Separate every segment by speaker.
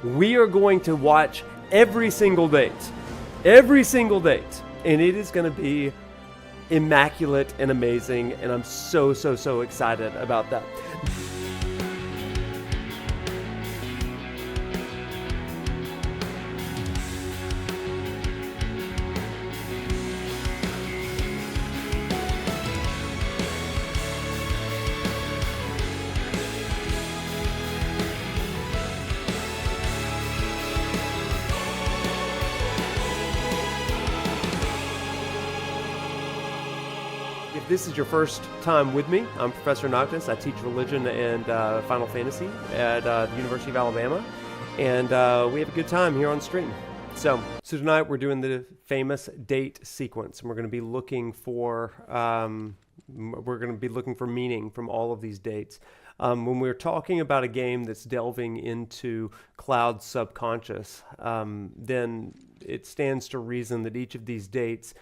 Speaker 1: We are going to watch every single date, and it is going to be immaculate and amazing, and I'm so excited about that. If this is your first time with me, I'm ProfNoctis. I teach religion and Final Fantasy at the University of Alabama, and we have a good time here on stream. So tonight we're doing the famous date sequence, and we're going to be looking for meaning from all of these dates. When we're talking about a game that's delving into Cloud's subconscious, then it stands to reason that each of these dates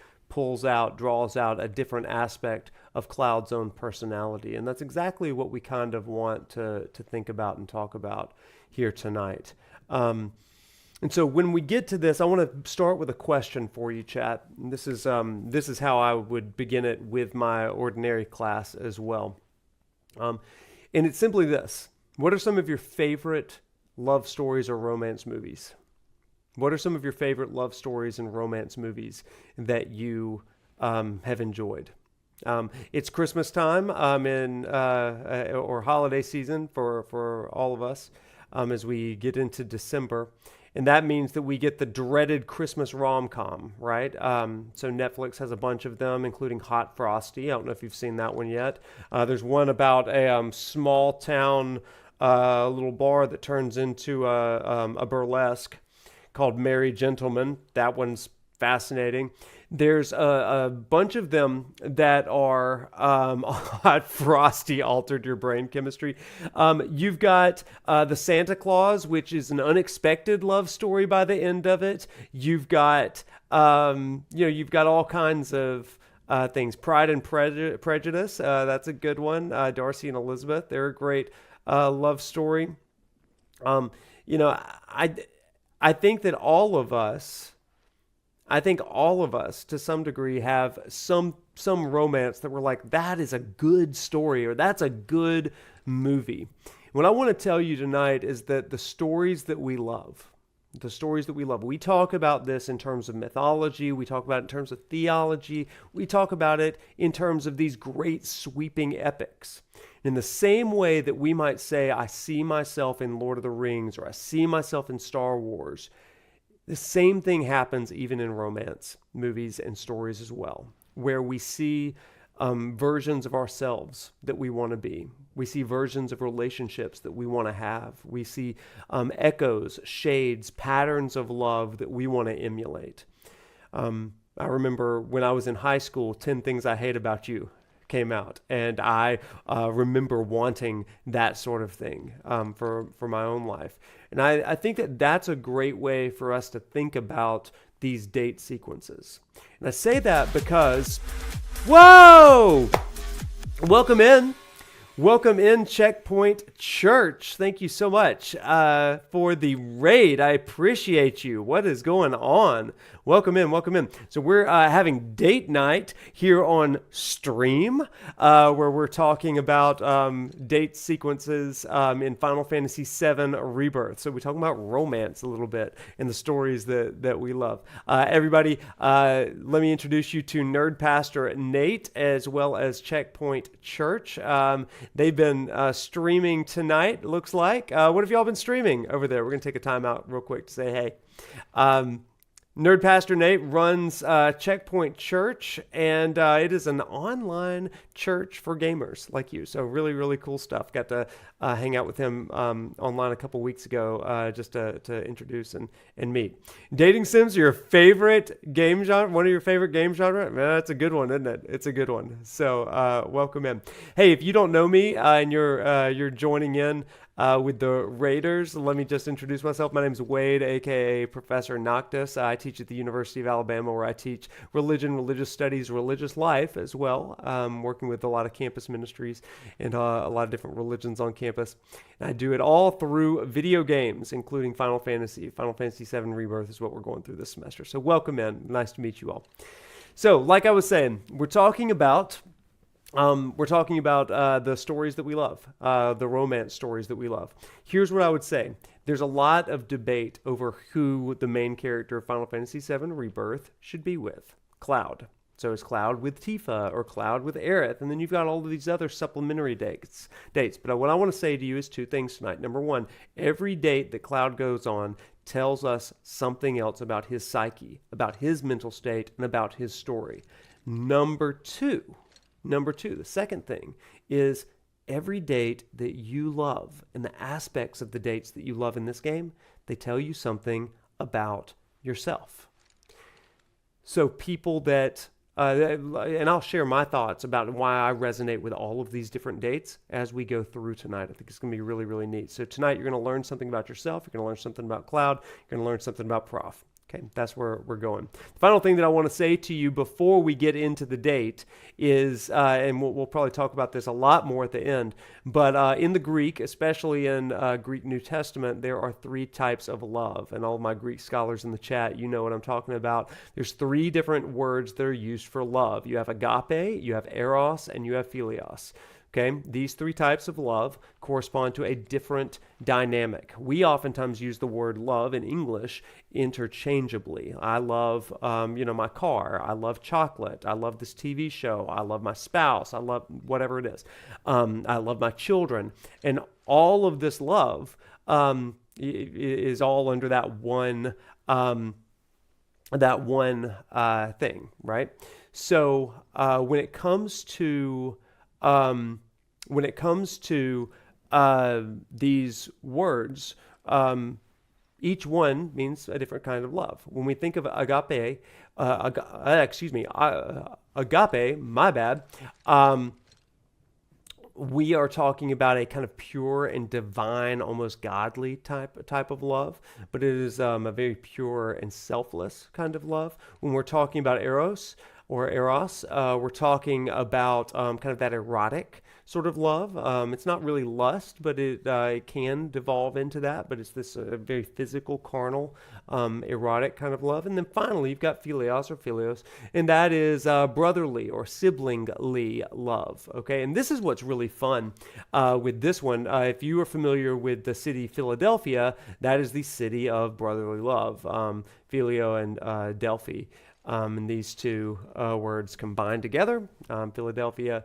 Speaker 1: draws out a different aspect of Cloud's own personality. And that's exactly what we kind of want to think about and talk about here tonight. And so when we get to this, I want to start with a question for you, chat. And this is how I would begin it with my ordinary class as well. And it's simply this. What are some of your favorite love stories or romance movies? What are some of your favorite love stories and romance movies that you have enjoyed? It's Christmas time or holiday season for all of us as we get into December. And that means that we get the dreaded Christmas rom-com, right? So Netflix has a bunch of them, including Hot Frosty. I don't know if you've seen that one yet. There's one about a small town little bar that turns into a burlesque called Merry Gentlemen. That one's fascinating. There's a bunch of them that are Hot Frosty altered your brain chemistry. You've got the Santa Claus, which is an unexpected love story by the end of it. You've got you've got all kinds of things. Pride and Prejudice, that's a good one. Darcy and Elizabeth, they're a great love story. I think all of us to some degree have some romance that we're like, that is a good story or that's a good movie. What I want to tell you tonight is that the stories that we love, we talk about this in terms of mythology, we talk about it in terms of theology, we talk about it in terms of these great sweeping epics. In the same way that we might say, I see myself in Lord of the Rings, or I see myself in Star Wars, the same thing happens even in romance movies and stories as well, where we see versions of ourselves that we want to be. We see versions of relationships that we want to have. We see echoes, shades, patterns of love that we want to emulate. I remember when I was in high school, 10 Things I Hate About You came out, and I remember wanting that sort of thing for my own life. And I think that that's a great way for us to think about these date sequences. And I say that because, whoa! Welcome in, Checkpoint Church. Thank you so much for the raid. I appreciate you. What is going on? Welcome in. So we're having date night here on stream, where we're talking about date sequences in Final Fantasy VII Rebirth. So we're talking about romance a little bit and the stories that we love. Everybody, let me introduce you to Nerd Pastor Nate, as well as Checkpoint Church. They've been streaming tonight, it looks like. What have y'all been streaming over there? We're going to take a time out real quick to say hey. Nerd Pastor Nate runs Checkpoint Church, and it is an online church for gamers like you. So really, really cool stuff. Got to hang out with him online a couple weeks ago just to introduce and meet. Dating sims are your favorite game genre? One of your favorite game genre? Man, that's a good one, isn't it? It's a good one. So welcome in. Hey, if you don't know me and you're joining in with the Raiders, let me just introduce myself. My name is Wade, aka ProfNoctis. I teach at the University of Alabama, where I teach religion, religious studies, religious life as well, working with a lot of campus ministries and a lot of different religions on campus campus. And I do it all through video games, including Final Fantasy. Final Fantasy VII Rebirth is what we're going through this semester. So welcome in. Nice to meet you all. So like I was saying, we're talking about the stories that we love, the romance stories that we love. Here's what I would say. There's a lot of debate over who the main character of Final Fantasy VII Rebirth should be with. Cloud. So is Cloud with Tifa or Cloud with Aerith? And then you've got all of these other supplementary dates. But what I want to say to you is two things tonight. Number one, every date that Cloud goes on tells us something else about his psyche, about his mental state, and about his story. Number two, the second thing is every date that you love and the aspects of the dates that you love in this game, they tell you something about yourself. So people that, and I'll share my thoughts about why I resonate with all of these different dates as we go through tonight. I think it's going to be really, really neat. So tonight you're going to learn something about yourself. You're going to learn something about Cloud. You're going to learn something about Prof. Okay, that's where we're going. The final thing that I want to say to you before we get into the date is, and we'll probably talk about this a lot more at the end, but in the Greek, especially in Greek New Testament, there are three types of love. And all of my Greek scholars in the chat, you know what I'm talking about. There's three different words that are used for love. You have agape, you have eros, and you have philios. Okay, these three types of love correspond to a different dynamic. We oftentimes use the word love in English interchangeably. I love, my car. I love chocolate. I love this TV show. I love my spouse. I love whatever it is. I love my children. And all of this love is all under that one thing, right? So when it comes to these words, each one means a different kind of love. When we think of agape, we are talking about a kind of pure and divine, almost godly type of love, but it is a very pure and selfless kind of love. When we're talking about eros, we're talking about kind of that erotic sort of love. It's not really lust, but it can devolve into that, but it's this very physical, carnal, erotic kind of love. And then finally, you've got philios, and that is brotherly or siblingly love, okay? And this is what's really fun with this one. If you are familiar with the city Philadelphia, that is the city of brotherly love, Phileo and Delphi. And these two words combined together, Philadelphia,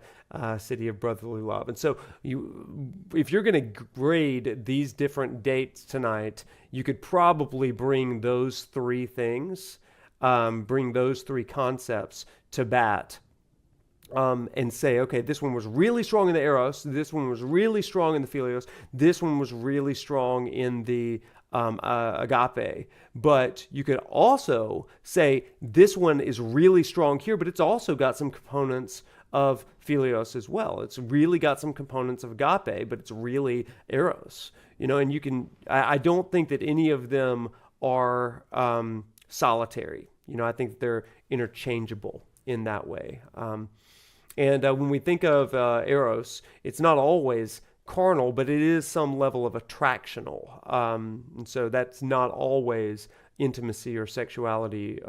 Speaker 1: city of brotherly love. And so if you're going to grade these different dates tonight, you could probably bring those three things, bring those three concepts to bat. And say, okay, this one was really strong in the eros, this one was really strong in the philios, this one was really strong in the agape. But you could also say this one is really strong here, but it's also got some components of philios as well. It's really got some components of agape, but it's really eros. And you can, I don't think that any of them are solitary. I think they're interchangeable in that way. And when we think of eros, it's not always carnal, but it is some level of attractional. And so that's not always intimacy or sexuality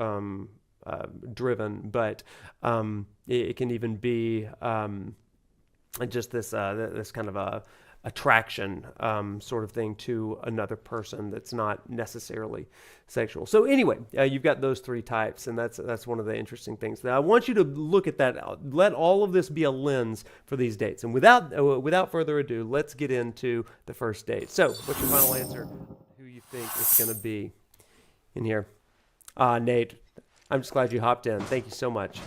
Speaker 1: driven, but it can even be just this kind of a attraction sort of thing to another person that's not necessarily sexual. So anyway, you've got those three types, and that's one of the interesting things. Now I want you to look at that. Let all of this be a lens for these dates. And without further ado, let's get into the first date. So what's your final answer? Who you think is going to be in here? Nate, I'm just glad you hopped in. Thank you so much.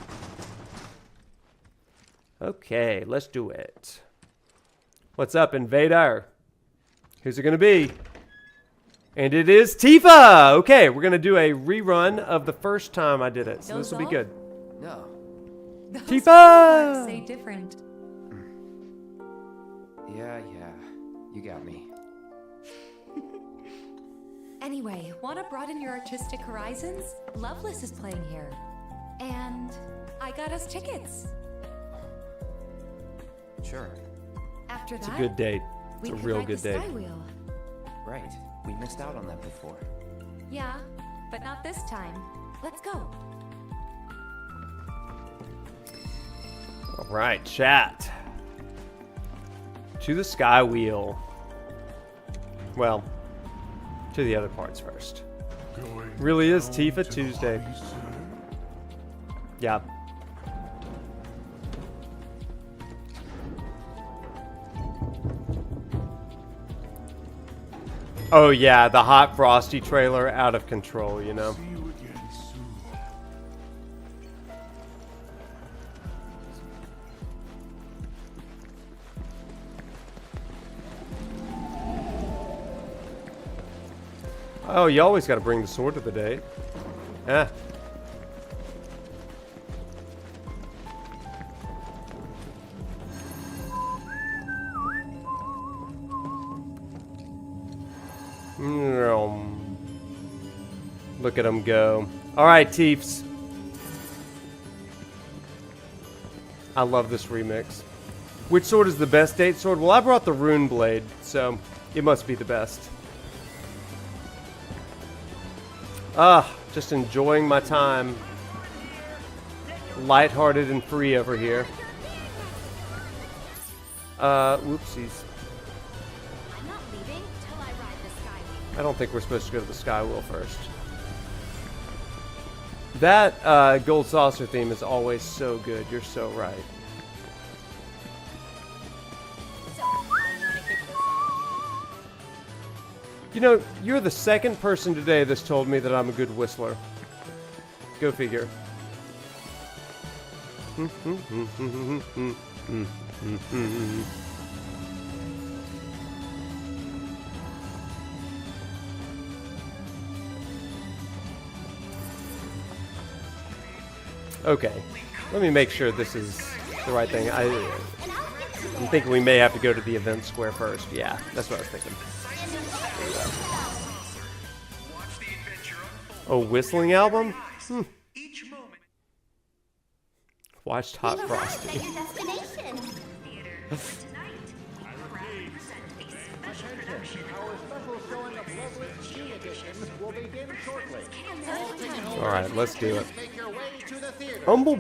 Speaker 1: Okay, let's do it. What's up, Invader? Who's it going to be? And it is Tifa! Okay, we're going to do a rerun of the first time I did it, so this will be good.
Speaker 2: No.
Speaker 1: Tifa!
Speaker 3: Say different.
Speaker 2: Yeah, you got me.
Speaker 3: Anyway, want to broaden your artistic horizons? Loveless is playing here. And I got us tickets.
Speaker 2: Sure.
Speaker 3: After that,
Speaker 1: It's a good date.
Speaker 3: We
Speaker 1: a
Speaker 3: could
Speaker 1: real
Speaker 3: ride
Speaker 1: good
Speaker 3: the
Speaker 1: day.
Speaker 3: skywheel.
Speaker 2: Right. We missed out on that before.
Speaker 3: Yeah, but not this time. Let's go.
Speaker 1: All right, chat. To the skywheel. Well, to the other parts first. Really is Tifa Tuesday. Yeah. Oh yeah, the Hot Frosty trailer, out of control, you know. Oh, you always got to bring the sword to the date. Yeah. Look at them go. All right, Teefs. I love this remix. Which sword is the best date sword? Well, I brought the Rune Blade, so it must be the best. Just enjoying my time. Lighthearted and free over here. Whoopsies.
Speaker 3: I'm not leaving till I ride the skywheel.
Speaker 1: I don't think we're supposed to go to the skywheel first. That gold saucer theme is always so good. You're so right.
Speaker 3: So, I wanna get this on.
Speaker 1: You know, you're the second person today that's told me that I'm a good whistler. Go figure. Okay, let me make sure this is the right thing. I'm thinking we may have to go to the event square first. Yeah, that's what I was thinking. Oh, whistling album? Watched Hot Frosty. Alright, let's do it. Umbral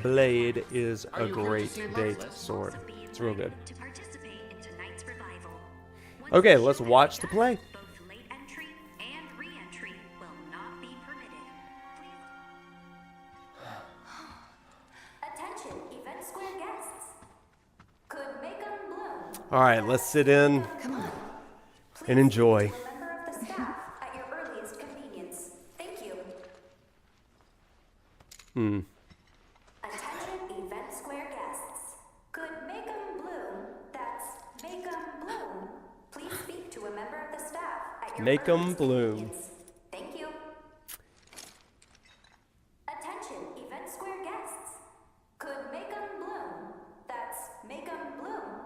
Speaker 1: Blade is a great date sword. It's real good. Okay, let's watch the play.
Speaker 4: Both late entry and re-entry will not be permitted.
Speaker 3: Attention, event square guests. Could make 'em bloom.
Speaker 1: Alright, let's sit in and enjoy.
Speaker 3: To a member of the staff at your earliest convenience. Thank you. Attention, event square guests. Could make 'em bloom. That's make 'em bloom. Please speak to a member of the staff at your
Speaker 1: Make 'em
Speaker 3: earliest
Speaker 1: bloom.
Speaker 3: convenience. Thank you. Attention, event square guests. Could make 'em bloom. That's make 'em bloom.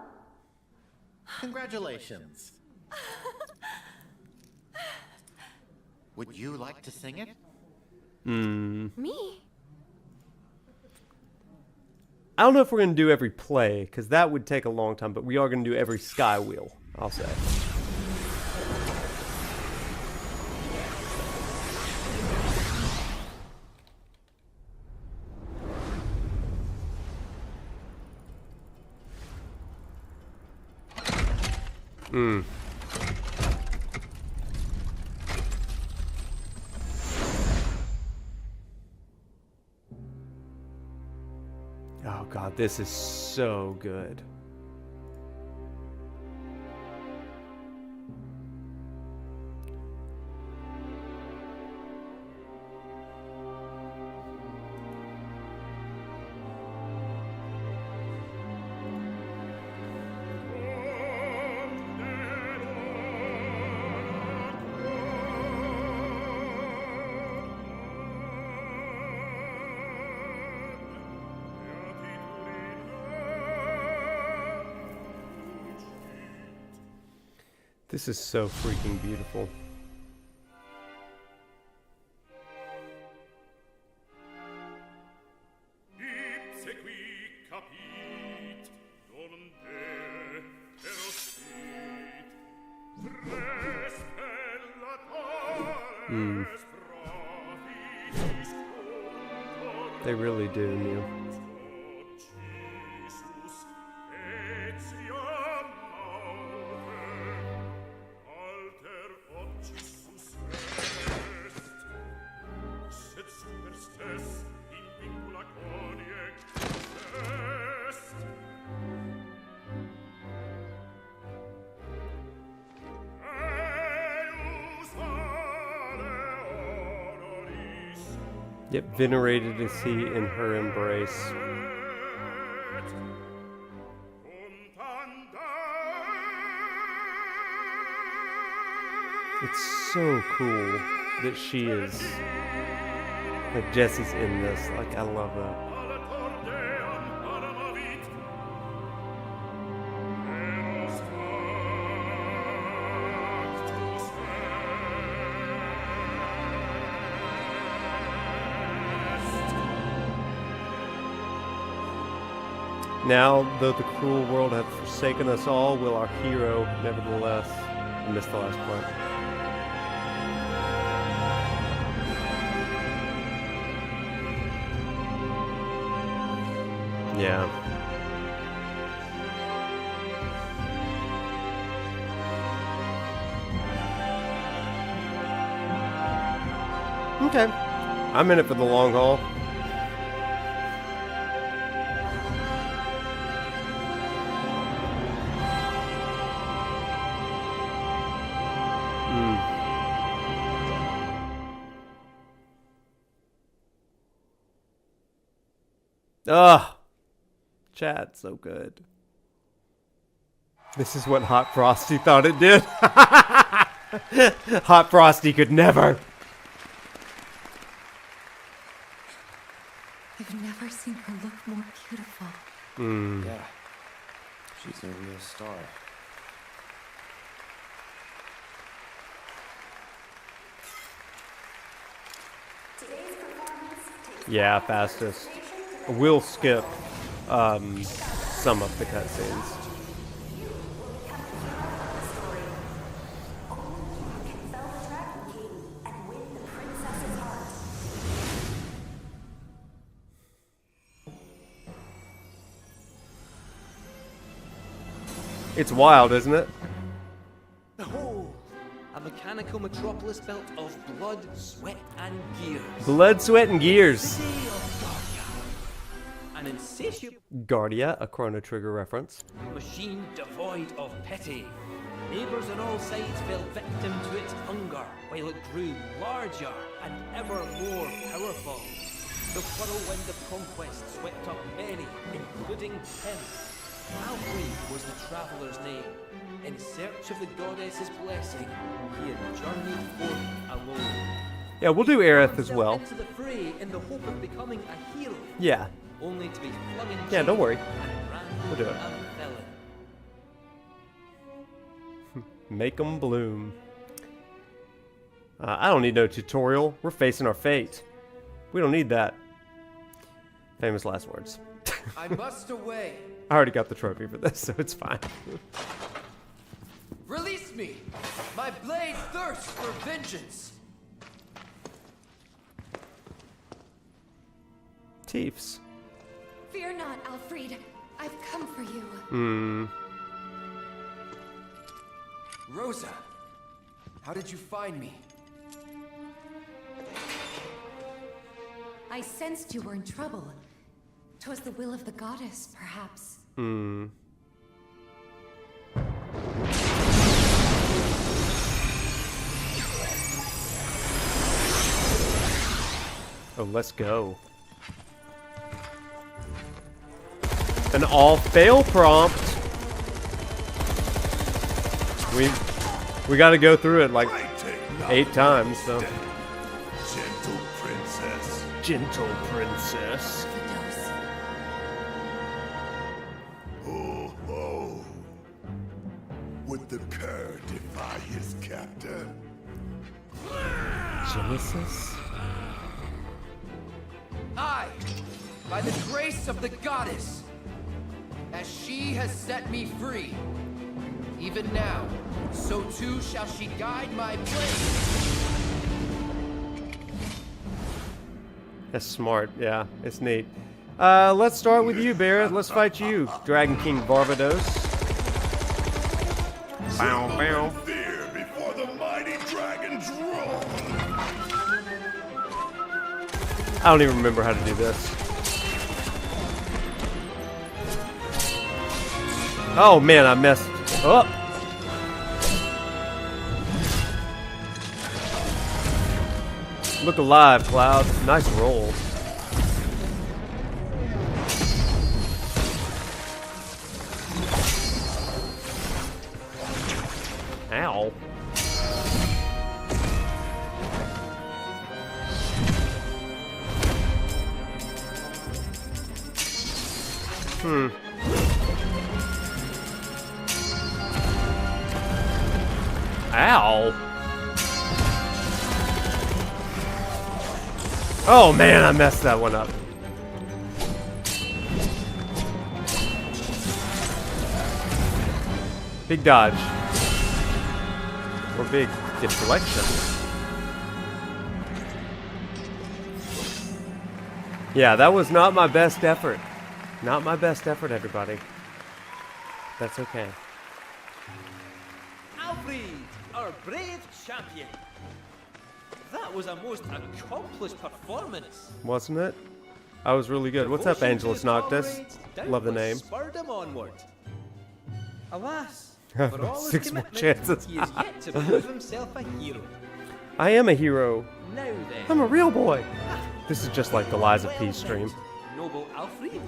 Speaker 5: Congratulations. Would you like to sing it?
Speaker 3: Me?
Speaker 1: I don't know if we're going to do every play, because that would take a long time, but we are going to do every skywheel, I'll say. Oh god, this is so good. This is so freaking beautiful.
Speaker 6: Ipse qui capit, non
Speaker 1: They really do, Mew. Yet venerated is he in her embrace. It's so cool that she is, like, Jessie's in this. Like, I love that. Now, though the cruel world hath forsaken us all, will our hero, nevertheless... I missed the last part. Yeah. Okay. I'm in it for the long haul. Ugh. Chat, so good. This is what Hot Frosty thought it did. Hot Frosty could never.
Speaker 6: I've never seen her look more beautiful.
Speaker 2: Yeah. She's a real star.
Speaker 1: Yeah, fastest. We'll skip some of the cutscenes. It's wild, isn't it?
Speaker 7: Behold, a mechanical metropolis built of blood, sweat, and gears.
Speaker 1: Blood, sweat, and gears.
Speaker 7: City of Guardia. An insatiable
Speaker 1: Guardia, a Chrono Trigger reference.
Speaker 7: machine devoid of pity. Neighbours on all sides fell victim to its hunger, while it grew larger and ever more powerful. The whirlwind of conquest swept up many, including him. Valentine was the traveller's name. In search of the goddess's blessing, he had journeyed forth alone.
Speaker 1: Yeah, we'll do Aerith as well.
Speaker 7: Into the fray in the hope of becoming a hero,
Speaker 1: Yeah,
Speaker 7: only to be flung in
Speaker 1: yeah, don't worry.
Speaker 7: and branded
Speaker 1: We'll do it.
Speaker 7: a villain.
Speaker 1: Make 'em bloom. I don't need no tutorial. We're facing our fate. We don't need that. Famous last words.
Speaker 8: I must away.
Speaker 1: I already got the trophy for this, so it's fine.
Speaker 8: Release me! My blade thirsts for vengeance!
Speaker 1: Tiefs.
Speaker 6: Fear not, Alfred. I've come for you.
Speaker 8: Rosa, how did you find me?
Speaker 6: I sensed you were in trouble. 'Twas the will of the goddess, perhaps.
Speaker 1: Oh, let's go. An all-fail prompt. We got to go through it like 8 times, so.
Speaker 9: Gentle princess.
Speaker 1: Gentle princess.
Speaker 9: Oh, oh. Would the cur defy his captor?
Speaker 1: Genesis?
Speaker 8: I, by the grace of the goddess, as she has set me free, even now, so too shall she guide my blade.
Speaker 1: That's smart. Yeah, it's neat. Let's start with you, Barret. Let's fight you, Dragon King Barbados. Bow, bow.
Speaker 9: Fear before the mighty dragon's roar.
Speaker 1: I don't even remember how to do this. Oh man, I messed up. Look alive, Cloud. Nice roll. Ow. Ow. Oh man, I messed that one up. Big dodge. Or big deflection. Yeah, that was not my best effort. Not my best effort, everybody. That's okay.
Speaker 7: Alfred, our brave champion. That was a most accomplished performance.
Speaker 1: Wasn't it? I was really good. What's up, Angelus Noctis? Love the name.
Speaker 7: Spurred him onward. Alas, for all his
Speaker 1: 6 more
Speaker 7: commitment,
Speaker 1: chances.
Speaker 7: he is yet to prove himself a hero.
Speaker 1: I am a hero.
Speaker 7: Now then,
Speaker 1: I'm a real boy. This is just like the Lies of P stream.
Speaker 7: noble Alfred.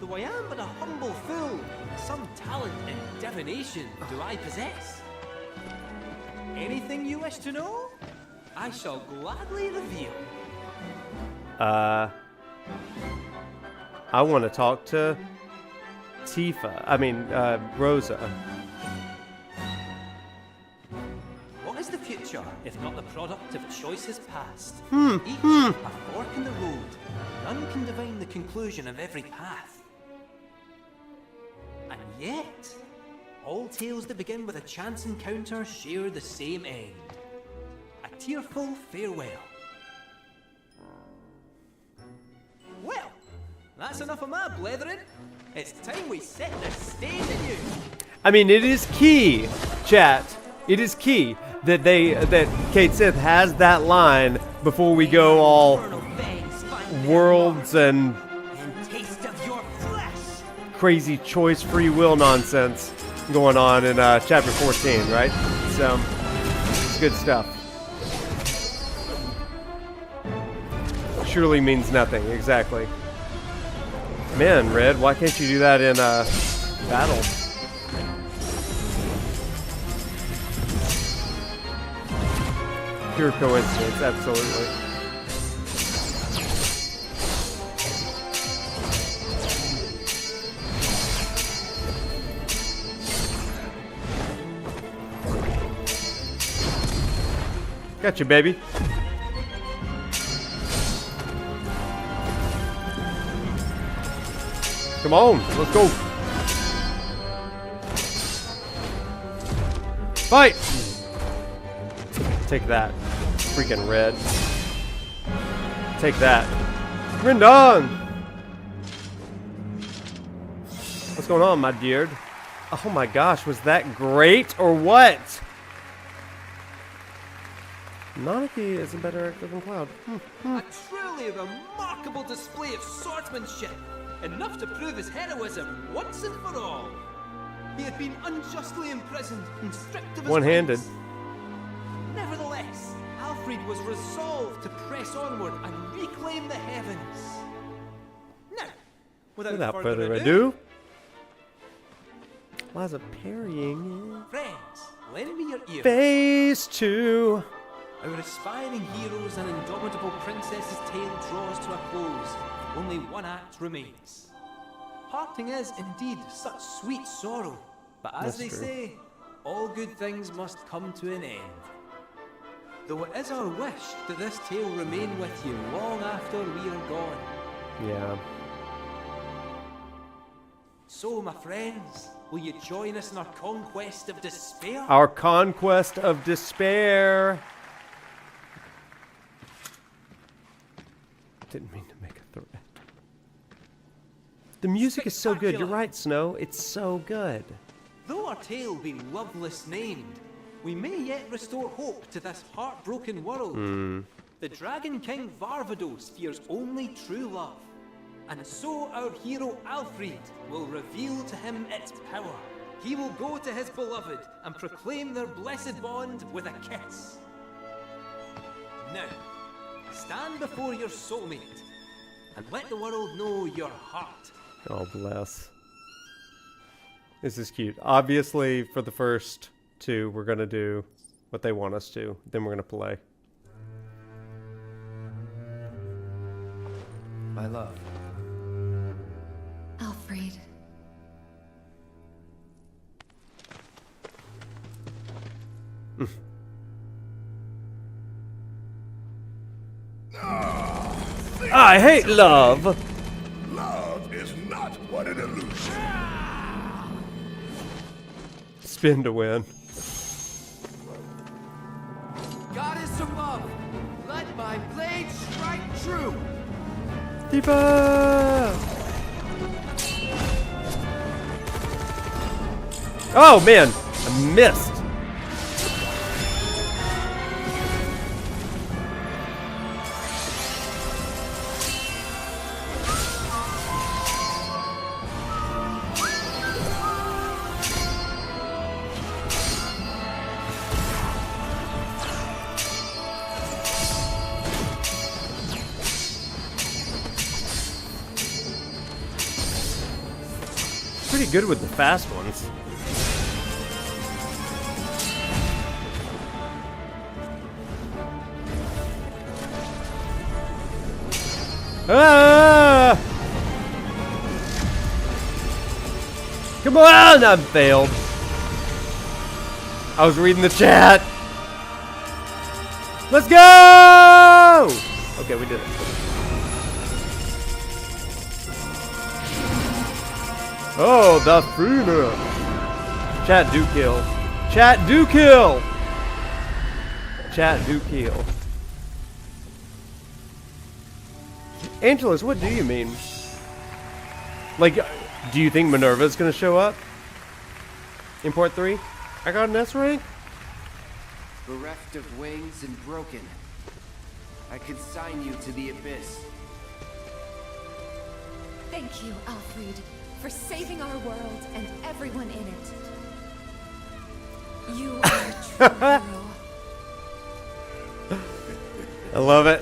Speaker 7: Though I am but a humble fool, some talent in divination do I possess. Anything you wish to know, I shall gladly reveal.
Speaker 1: I want to talk to Tifa. I mean, Rosa.
Speaker 7: What is the future, if not the product of choices past? Each a fork in the road. None can divine the conclusion of every path. And yet, all tales that begin with a chance encounter share the same end. A tearful farewell. Well, that's enough of my blethering. It's time we set the stage anew.
Speaker 1: I mean, it is key, chat. It is key that Kate Sith has that line before we go all worlds and
Speaker 7: Taste of your flesh.
Speaker 1: crazy choice free will nonsense going on in chapter 14, right? So, it's good stuff. Surely means nothing, exactly. Man, Red, why can't you do that in battle? Pure coincidence, absolutely. Gotcha, baby. Come on, let's go. Fight! Take that. Freaking Red. Take that. Rendon! What's going on, my dear? Oh my gosh, was that great or what? Monarchy is a better actor than Cloud.
Speaker 7: A truly remarkable display of swordsmanship. Enough to prove his heroism once and for all. He had been unjustly imprisoned and stripped of his
Speaker 1: One-handed.
Speaker 7: rights. Nevertheless, Alfred was resolved to press onward and reclaim the heavens. Now, without
Speaker 1: further ado, Liza parrying.
Speaker 7: friends, lend me your ear.
Speaker 1: Phase 2.
Speaker 7: Our aspiring heroes and indomitable princess's tale draws to a close. Only one act remains. Parting is indeed such sweet sorrow, but as
Speaker 1: That's
Speaker 7: they
Speaker 1: true.
Speaker 7: say, all good things must come to an end. Though it is our wish that this tale remain with you long after we are gone.
Speaker 1: Yeah.
Speaker 7: So, my friends, will you join us in our conquest of despair?
Speaker 1: Our conquest of despair. Didn't mean to make a threat. The music is so good. You're right, Snow. It's so good.
Speaker 7: Though our tale be Loveless named, we may yet restore hope to this heartbroken world. The Dragon King Varvados fears only true love, and so our hero Alfred will reveal to him its power. He will go to his beloved and proclaim their blessed bond with a kiss. Now, stand before your soulmate and let the world know your heart.
Speaker 1: Oh, bless. This is cute. Obviously, for the first two, we're going to do what they want us to. Then we're going to play.
Speaker 8: My love.
Speaker 6: Alfred.
Speaker 1: I hate love!
Speaker 9: Love is not what it illusions.
Speaker 1: Spin to win.
Speaker 8: Goddess above, let my blade strike true.
Speaker 1: Tifa! Oh man, I missed. Pretty good with the fast ones. Ah! Come on! I failed. I was reading the chat. Let's go! Okay, we did it. Oh, the Funa. Chat do kill. Chat do kill. Chat do kill. Angelus, what do you mean? Like, do you think Minerva's gonna show up? In Port 3? I got an S rank?
Speaker 8: Bereft of wings and broken, I consign you to the abyss.
Speaker 6: Thank you, Alfred, for saving our world and everyone in it. You are a true hero.
Speaker 1: I love it.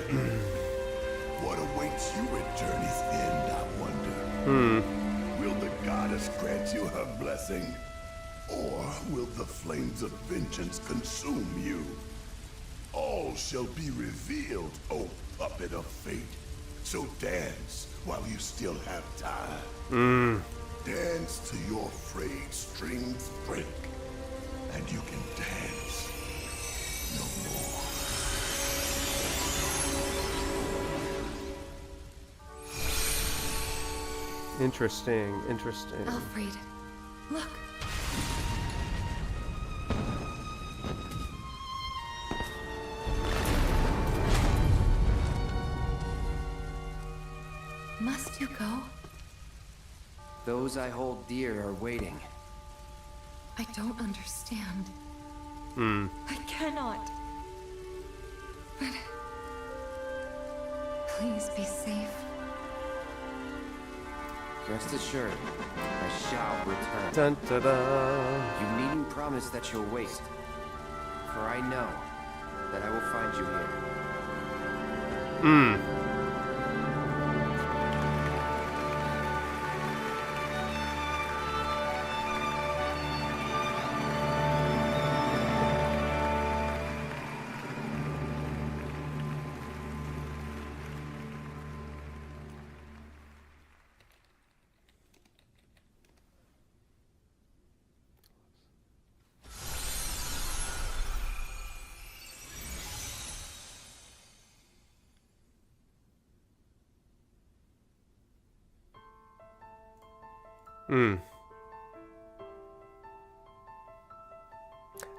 Speaker 9: What awaits you at Journey's End, I wonder? Will the goddess grant you her blessing? Or will the flames of vengeance consume you? All shall be revealed, O puppet of fate. So dance while you still have time. Dance till your frayed strings break, and you can dance no more.
Speaker 1: Interesting, interesting.
Speaker 6: Alfred, look. Must you go?
Speaker 8: Those I hold dear are waiting.
Speaker 6: I don't understand. I cannot. But please be safe.
Speaker 8: Rest assured, I shall return.
Speaker 1: Dun, da, da.
Speaker 8: You needn't promise that you'll wait, for I know that I will find you here.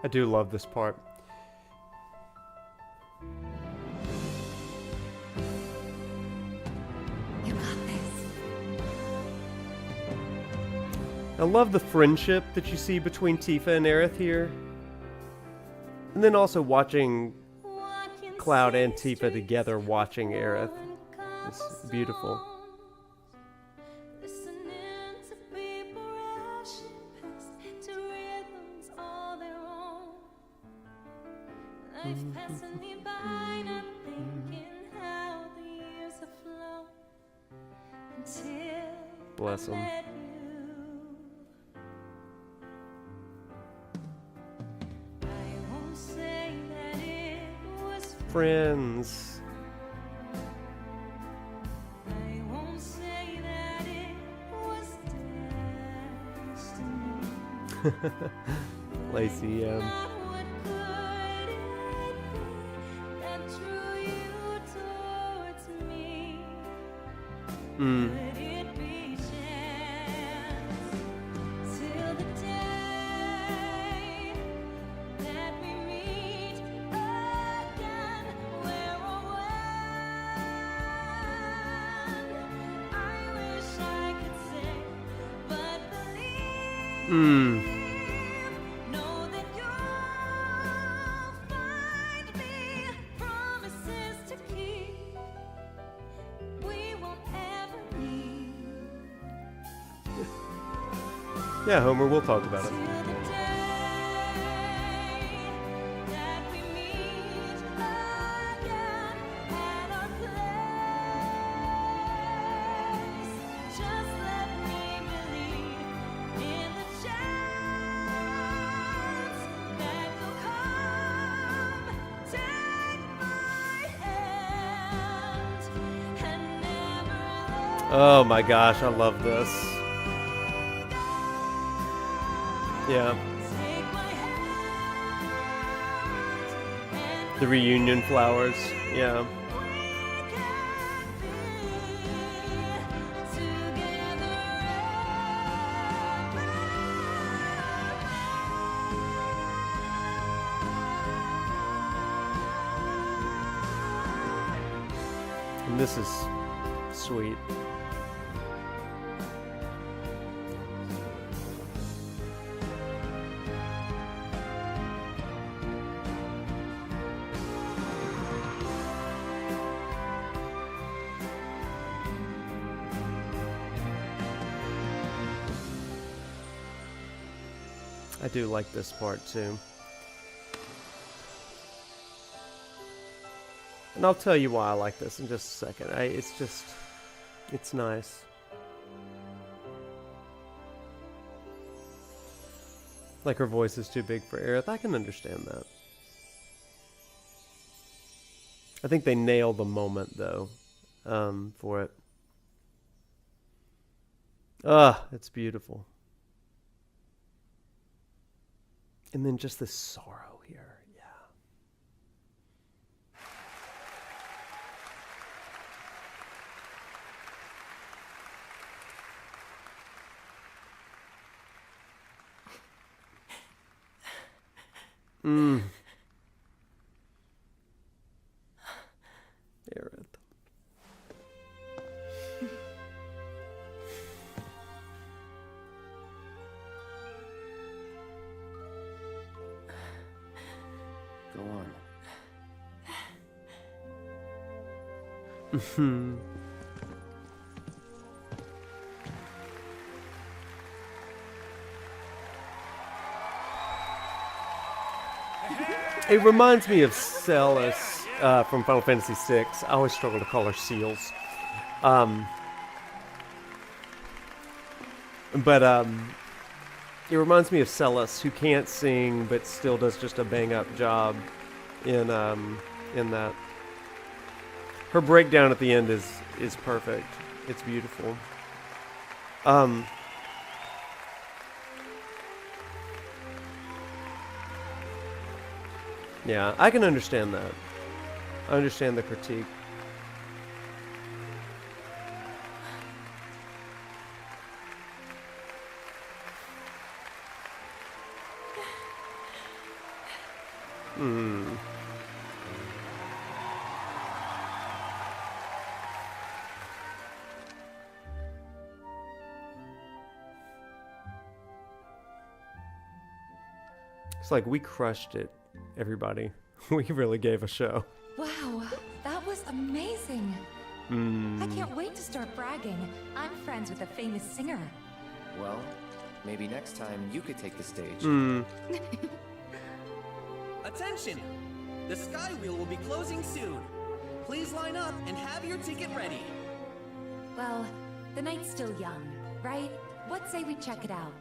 Speaker 1: I do love this part. I love the friendship that you see between Tifa and Aerith here. And then also watching Cloud and Tifa together watching Aerith. It's beautiful. Bless them. Friends. Lacey, Yeah, Homer, we'll talk about it. Oh my gosh, I love this. Yeah. The reunion flowers, yeah. And this is sweet. I do like this part too. And I'll tell you why I like this in just a second. It's nice. Like her voice is too big for Aerith. I can understand that. I think they nail the moment though, for it. It's beautiful. And then just this sorrow here, yeah. Aerith.
Speaker 2: Go on.
Speaker 1: It reminds me of Celis from Final Fantasy VI. I always struggle to call her Seals. It reminds me of Celis, who can't sing but still does just a bang-up job in that. Her breakdown at the end is perfect. It's beautiful. Yeah, I can understand that. I understand the critique. It's like we crushed it, everybody. We really gave a show.
Speaker 6: Wow, that was amazing. I can't wait to start bragging. I'm friends with a famous singer.
Speaker 2: Well, maybe next time you could take the stage.
Speaker 7: Attention! The skywheel will be closing soon. Please line up and have your ticket ready.
Speaker 6: Well, the night's still young, right? What say we check it out?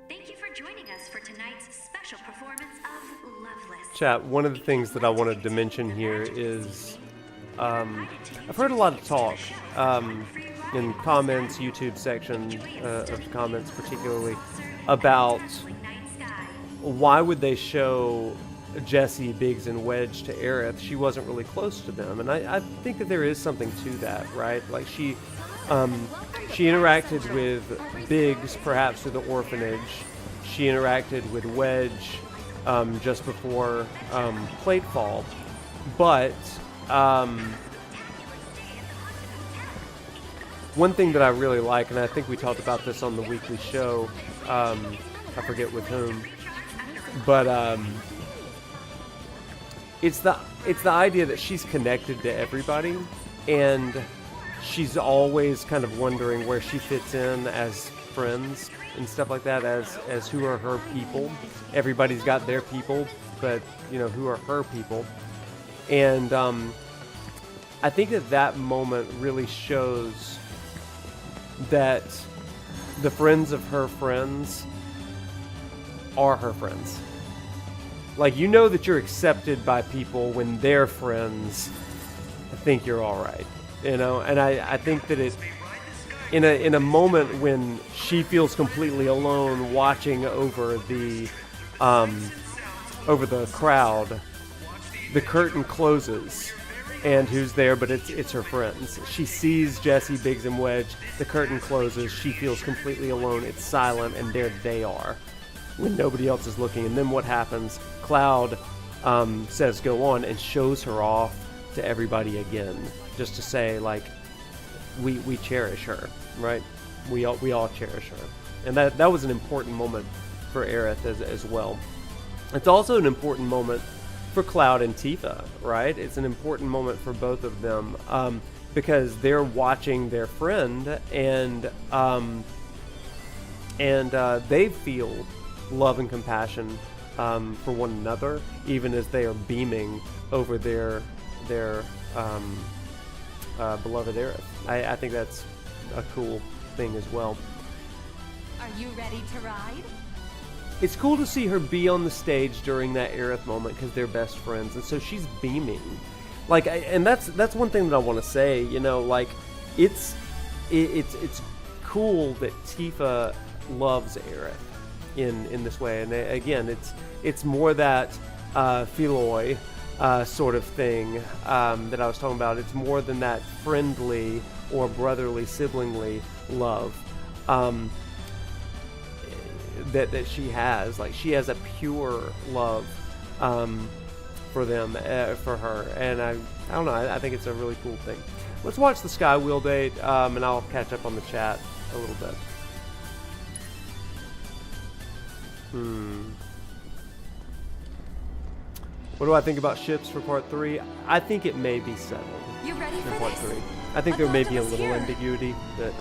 Speaker 4: Thank you for joining us for tonight's special performance of Loveless.
Speaker 1: Chat, one of the things that I wanted to mention here is I've heard a lot of talk in comments, YouTube section of comments particularly, about why would they show Jessie, Biggs, and Wedge to Aerith? She wasn't really close to them, and I think that there is something to that, right? Like she interacted with Biggs perhaps through the orphanage. She interacted with Wedge just before Platefall, but one thing that I really like, and I think we talked about this on the weekly show, I forget with whom, but it's the idea that she's connected to everybody, and she's always kind of wondering where she fits in as friends and stuff like that, as who are her people. Everybody's got their people, but you know, who are her people? And I think that moment really shows that the friends of her friends are her friends. Like, you know that you're accepted by people when their friends think you're all right, you know. And I think that it, in a moment when she feels completely alone, watching over the crowd, the curtain closes, and who's there? But it's her friends. She sees Jessie, Biggs, and Wedge. The curtain closes. She feels completely alone. It's silent, and there they are, when nobody else is looking. And then what happens? Cloud says go on and shows her off to everybody again, just to say, like, we cherish her, right? We all cherish her. And that was an important moment for Aerith as well. It's also an important moment for Cloud and Tifa, right? It's an important moment for both of them because they're watching their friend, and they feel love and compassion for one another, even as they are beaming over their beloved Aerith. I think that's a cool thing as well.
Speaker 6: Are you ready to ride?
Speaker 1: It's cool to see her be on the stage during that Aerith moment because they're best friends, and so she's beaming. Like, and that's one thing that I want to say. You know, like, it's cool that Tifa loves Aerith in this way, and again, it's more that Philoy sort of thing that I was talking about. It's more than that friendly or brotherly, siblingly love that she has. Like, she has a pure love for them, for her, and I don't know. I think it's a really cool thing. Let's watch the skywheel date, and I'll catch up on the chat a little bit. What do I think about ships for part 3? I think it may be settled.
Speaker 6: You ready for
Speaker 1: part
Speaker 6: this?
Speaker 1: 3. I think there may be a little ambiguity, but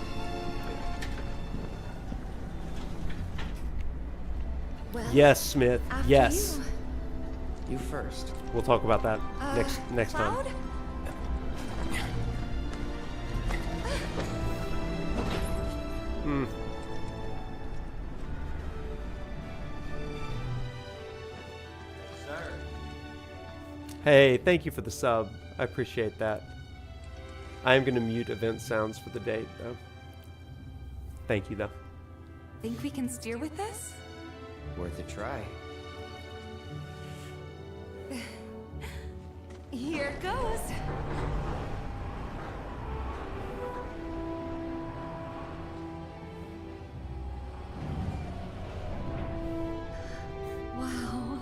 Speaker 6: Well,
Speaker 1: yes, Smith.
Speaker 6: after
Speaker 1: Yes.
Speaker 2: You first.
Speaker 1: We'll talk about that
Speaker 6: you.
Speaker 1: next time.
Speaker 6: Cloud?
Speaker 1: Hey, thank you for the sub. I appreciate that. I am going to mute event sounds for the date, though. Thank you, though.
Speaker 6: Think we can steer with this?
Speaker 2: Worth a try.
Speaker 6: Here goes. Wow.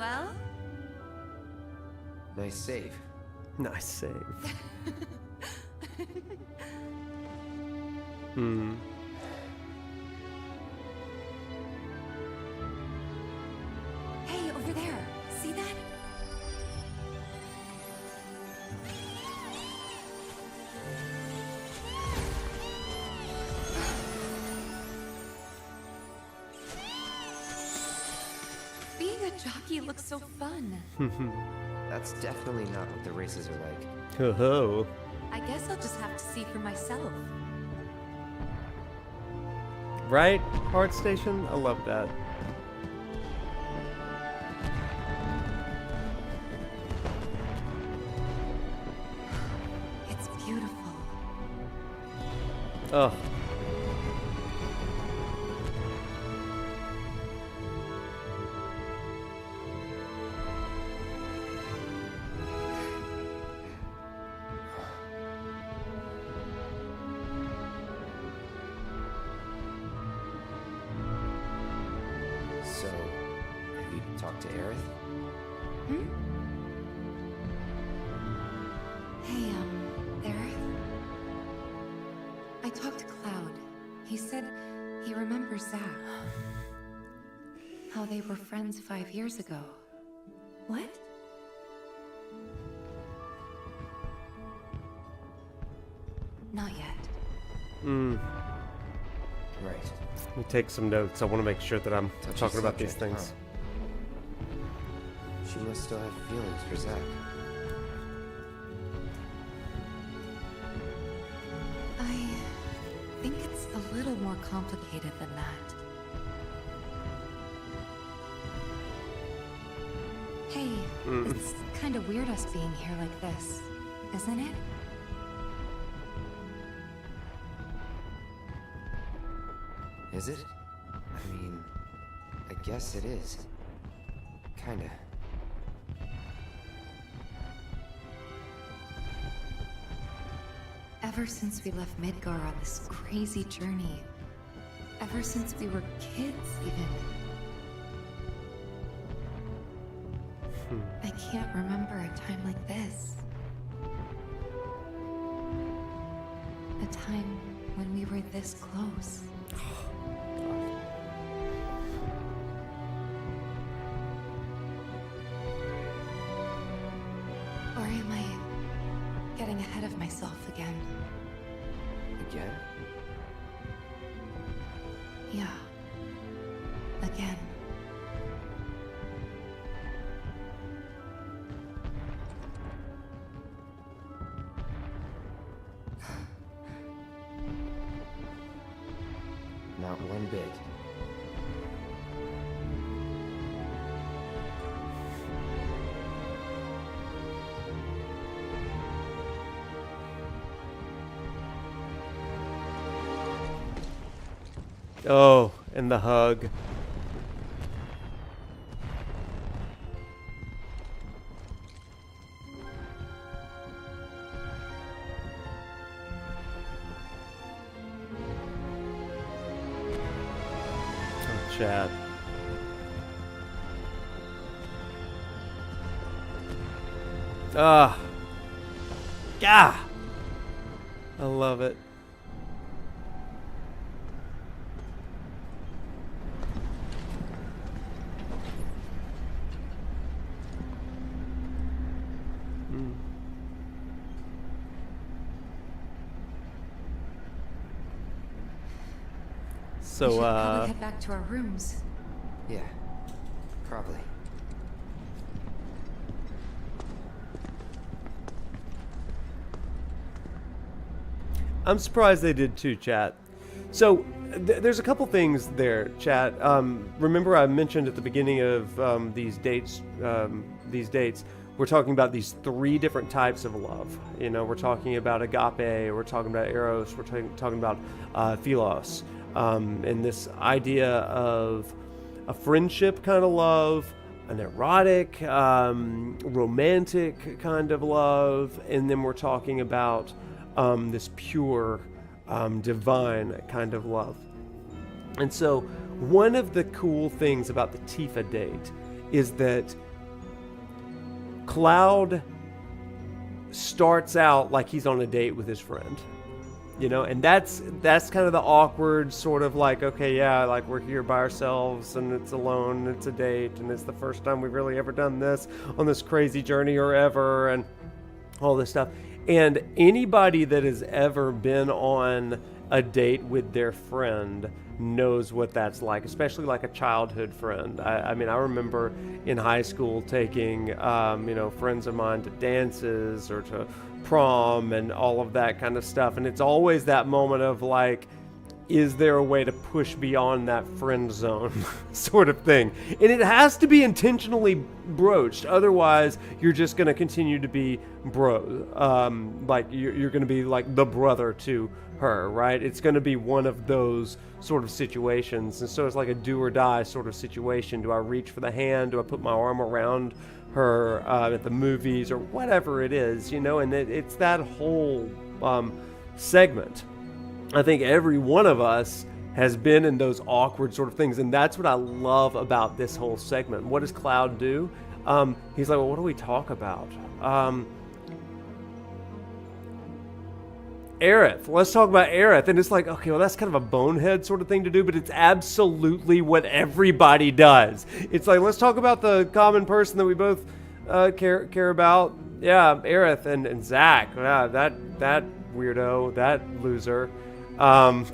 Speaker 6: Well?
Speaker 2: Nice save.
Speaker 1: Nice save. Hmm.
Speaker 6: Hey, over there. See that? Being a jockey looks so fun.
Speaker 2: That's definitely not what the races are like.
Speaker 1: Ho ho.
Speaker 6: I guess I'll just have to see for myself.
Speaker 1: Right? Art Station? I love that.
Speaker 6: It's beautiful.
Speaker 1: Oh.
Speaker 2: So, have you talked to Aerith?
Speaker 6: Hey, Aerith? I talked to Cloud. He said he remembers Zach. How they were friends 5 years ago. What? Not yet.
Speaker 1: Hmm.
Speaker 2: Right.
Speaker 1: Let me take some notes. I want to make sure that I'm
Speaker 2: Touchy
Speaker 1: talking about these
Speaker 2: subject,
Speaker 1: things.
Speaker 2: She must still have feelings for Zach.
Speaker 6: I think it's a little more complicated than that. Hey, it's kind of weird us being here like this, isn't it?
Speaker 2: Is it? I mean, I guess it is. Kinda.
Speaker 6: Ever since we left Midgar on this crazy journey, ever since we were kids even, I can't remember a time like this. A time when we were this close. Or am I getting ahead of myself again?
Speaker 2: Again?
Speaker 6: Yeah. Again.
Speaker 2: Not one bit.
Speaker 1: Oh, and the hug. Oh, chat. Ah. Gah. I love it.
Speaker 6: We should
Speaker 1: So,
Speaker 6: probably head back to our rooms.
Speaker 2: Yeah, probably.
Speaker 1: I'm surprised they did too, chat. So there's a couple things there, chat. Remember I mentioned at the beginning of these dates, we're talking about these three different types of love. You know, we're talking about agape, we're talking about eros, we're talking about philos, and this idea of a friendship kind of love, an erotic, romantic kind of love, and then we're talking about this pure, divine kind of love. And so one of the cool things about the Tifa date is that Cloud starts out like he's on a date with his friend, you know, and that's kind of the awkward sort of like, okay, yeah, like we're here by ourselves and it's alone, and it's a date, and it's the first time we've really ever done this on this crazy journey or ever, and all this stuff. And anybody that has ever been on a date with their friend knows what that's like, especially like a childhood friend. I mean, I remember in high school taking, friends of mine to dances or to prom and all of that kind of stuff. And it's always that moment of like, is there a way to push beyond that friend zone sort of thing? And it has to be intentionally broached. Otherwise, you're just going to continue to be like you're going to be like the brother to her, right? It's going to be one of those sort of situations. And so it's like a do or die sort of situation. Do I reach for the hand? Do I put my arm around her at the movies or whatever it is, you know? And it's that whole segment. I think every one of us has been in those awkward sort of things, and that's what I love about this whole segment. What does Cloud do? He's like, well, what do we talk about? Aerith. Let's talk about Aerith. And it's like, okay, well, that's kind of a bonehead sort of thing to do, but it's absolutely what everybody does. It's like, let's talk about the common person that we both care about. Yeah, Aerith and Zach. Yeah, that weirdo, that loser. I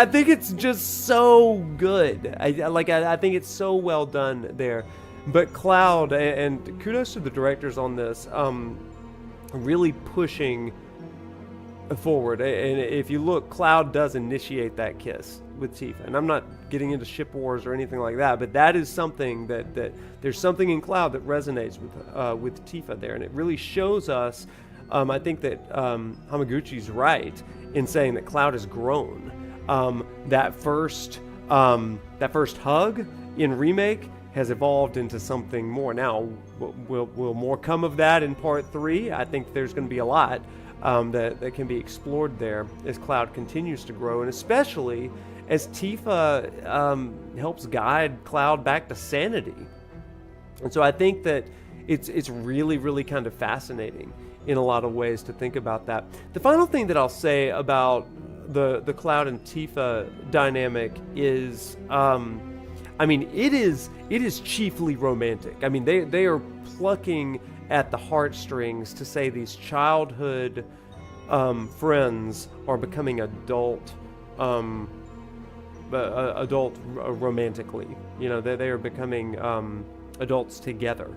Speaker 1: think it's just so good. I think it's so well done there. But Cloud, and kudos to the directors on this, really pushing forward. And if you look, Cloud does initiate that kiss with Tifa. And I'm not getting into ship wars or anything like that, but that is something that there's something in Cloud that resonates with Tifa there. And it really shows us, I think that Hamaguchi's right in saying that Cloud has grown. That first hug in Remake has evolved into something more. Now, will more come of that in Part 3? I think there's going to be a lot that can be explored there as Cloud continues to grow, and especially as Tifa helps guide Cloud back to sanity. And so I think that it's really, really kind of fascinating in a lot of ways to think about that. The final thing that I'll say about the Cloud and Tifa dynamic is, it is chiefly romantic. I mean, they are plucking at the heartstrings to say these childhood friends are becoming adult romantically. You know, they are becoming adults together.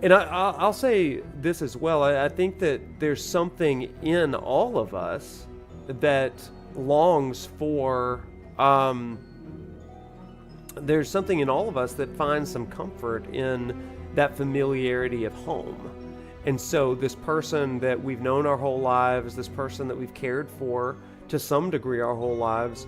Speaker 1: And I'll say this as well. I think that there's something in all of us that longs for, there's something in all of us that finds some comfort in that familiarity of home. And so this person that we've known our whole lives, this person that we've cared for to some degree our whole lives,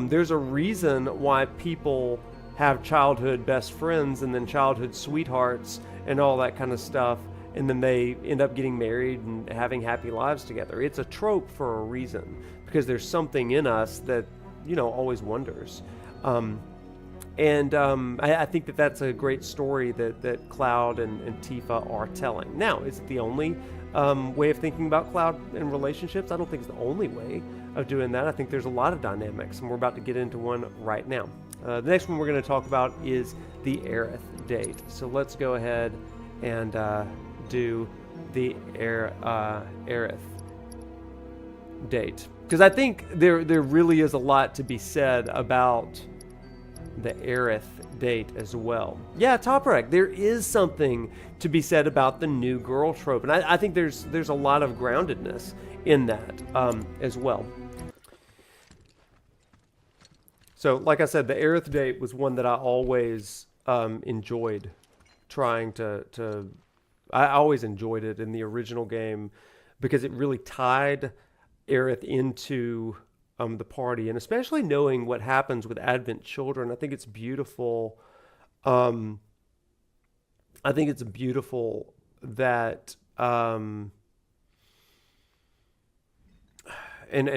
Speaker 1: there's a reason why people have childhood best friends and then childhood sweethearts and all that kind of stuff, and then they end up getting married and having happy lives together. It's a trope for a reason, because there's something in us that, always wonders. I think that that's a great story that Cloud and Tifa are telling. Now, is it the only way of thinking about Cloud and relationships? I don't think it's the only way of doing that. I think there's a lot of dynamics, and we're about to get into one right now. The next one we're going to talk about is the Aerith date. So let's go ahead and do the Aerith date. Because I think there really is a lot to be said about the Aerith date as well. Yeah, Toprak, there is something to be said about the new girl trope. And I think there's a lot of groundedness in that as well. So, like I said, the Aerith date was one that I always enjoyed trying to... I always enjoyed it in the original game because it really tied Aerith into the party, and especially knowing what happens with Advent children. I think it's beautiful. I think it's beautiful that... and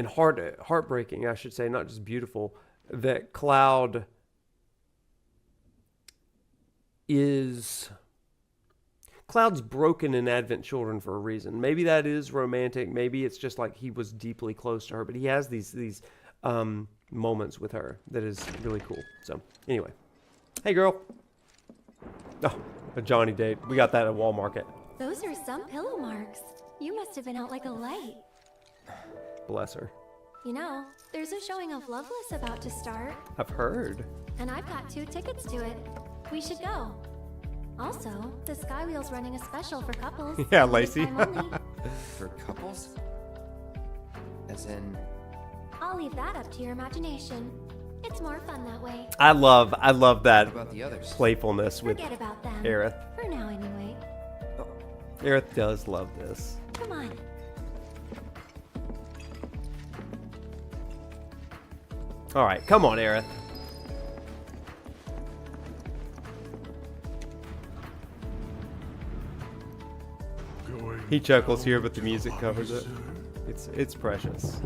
Speaker 1: heartbreaking, I should say, not just beautiful, that Cloud is Cloud's broken in Advent Children for a reason. Maybe that is romantic. Maybe it's just like he was deeply close to her, but he has these moments with her that is really cool. So anyway, hey girl. Oh, a Johnny date. We got that at Walmart.
Speaker 3: Those are some pillow marks. You must have been out like a light.
Speaker 1: Bless her.
Speaker 3: You know, there's a showing of Loveless about to start.
Speaker 1: I've heard.
Speaker 3: And I've got 2 tickets to it. We should go. Also, the skywheel's running a special for couples.
Speaker 1: Yeah, Lacey.
Speaker 2: For couples? As in...
Speaker 3: I'll leave that up to your imagination. It's more fun that way.
Speaker 1: I love that
Speaker 2: What about the others?
Speaker 1: playfulness with
Speaker 3: Forget about them.
Speaker 1: Aerith.
Speaker 3: For now, anyway.
Speaker 1: Aerith does love this.
Speaker 3: Come on.
Speaker 1: All right, come on, Aerith. He chuckles here, but the music covers it. It's precious.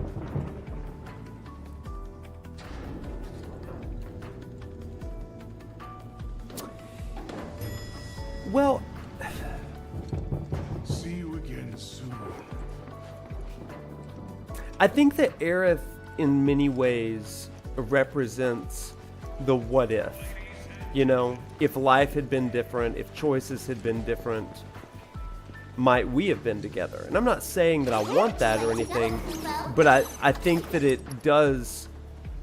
Speaker 1: Well,
Speaker 9: See you again soon.
Speaker 1: I think that Aerith, in many ways, represents the what if. You know, if life had been different, if choices had been different, might we have been together? And I'm not saying that I want that or anything, but I think that it does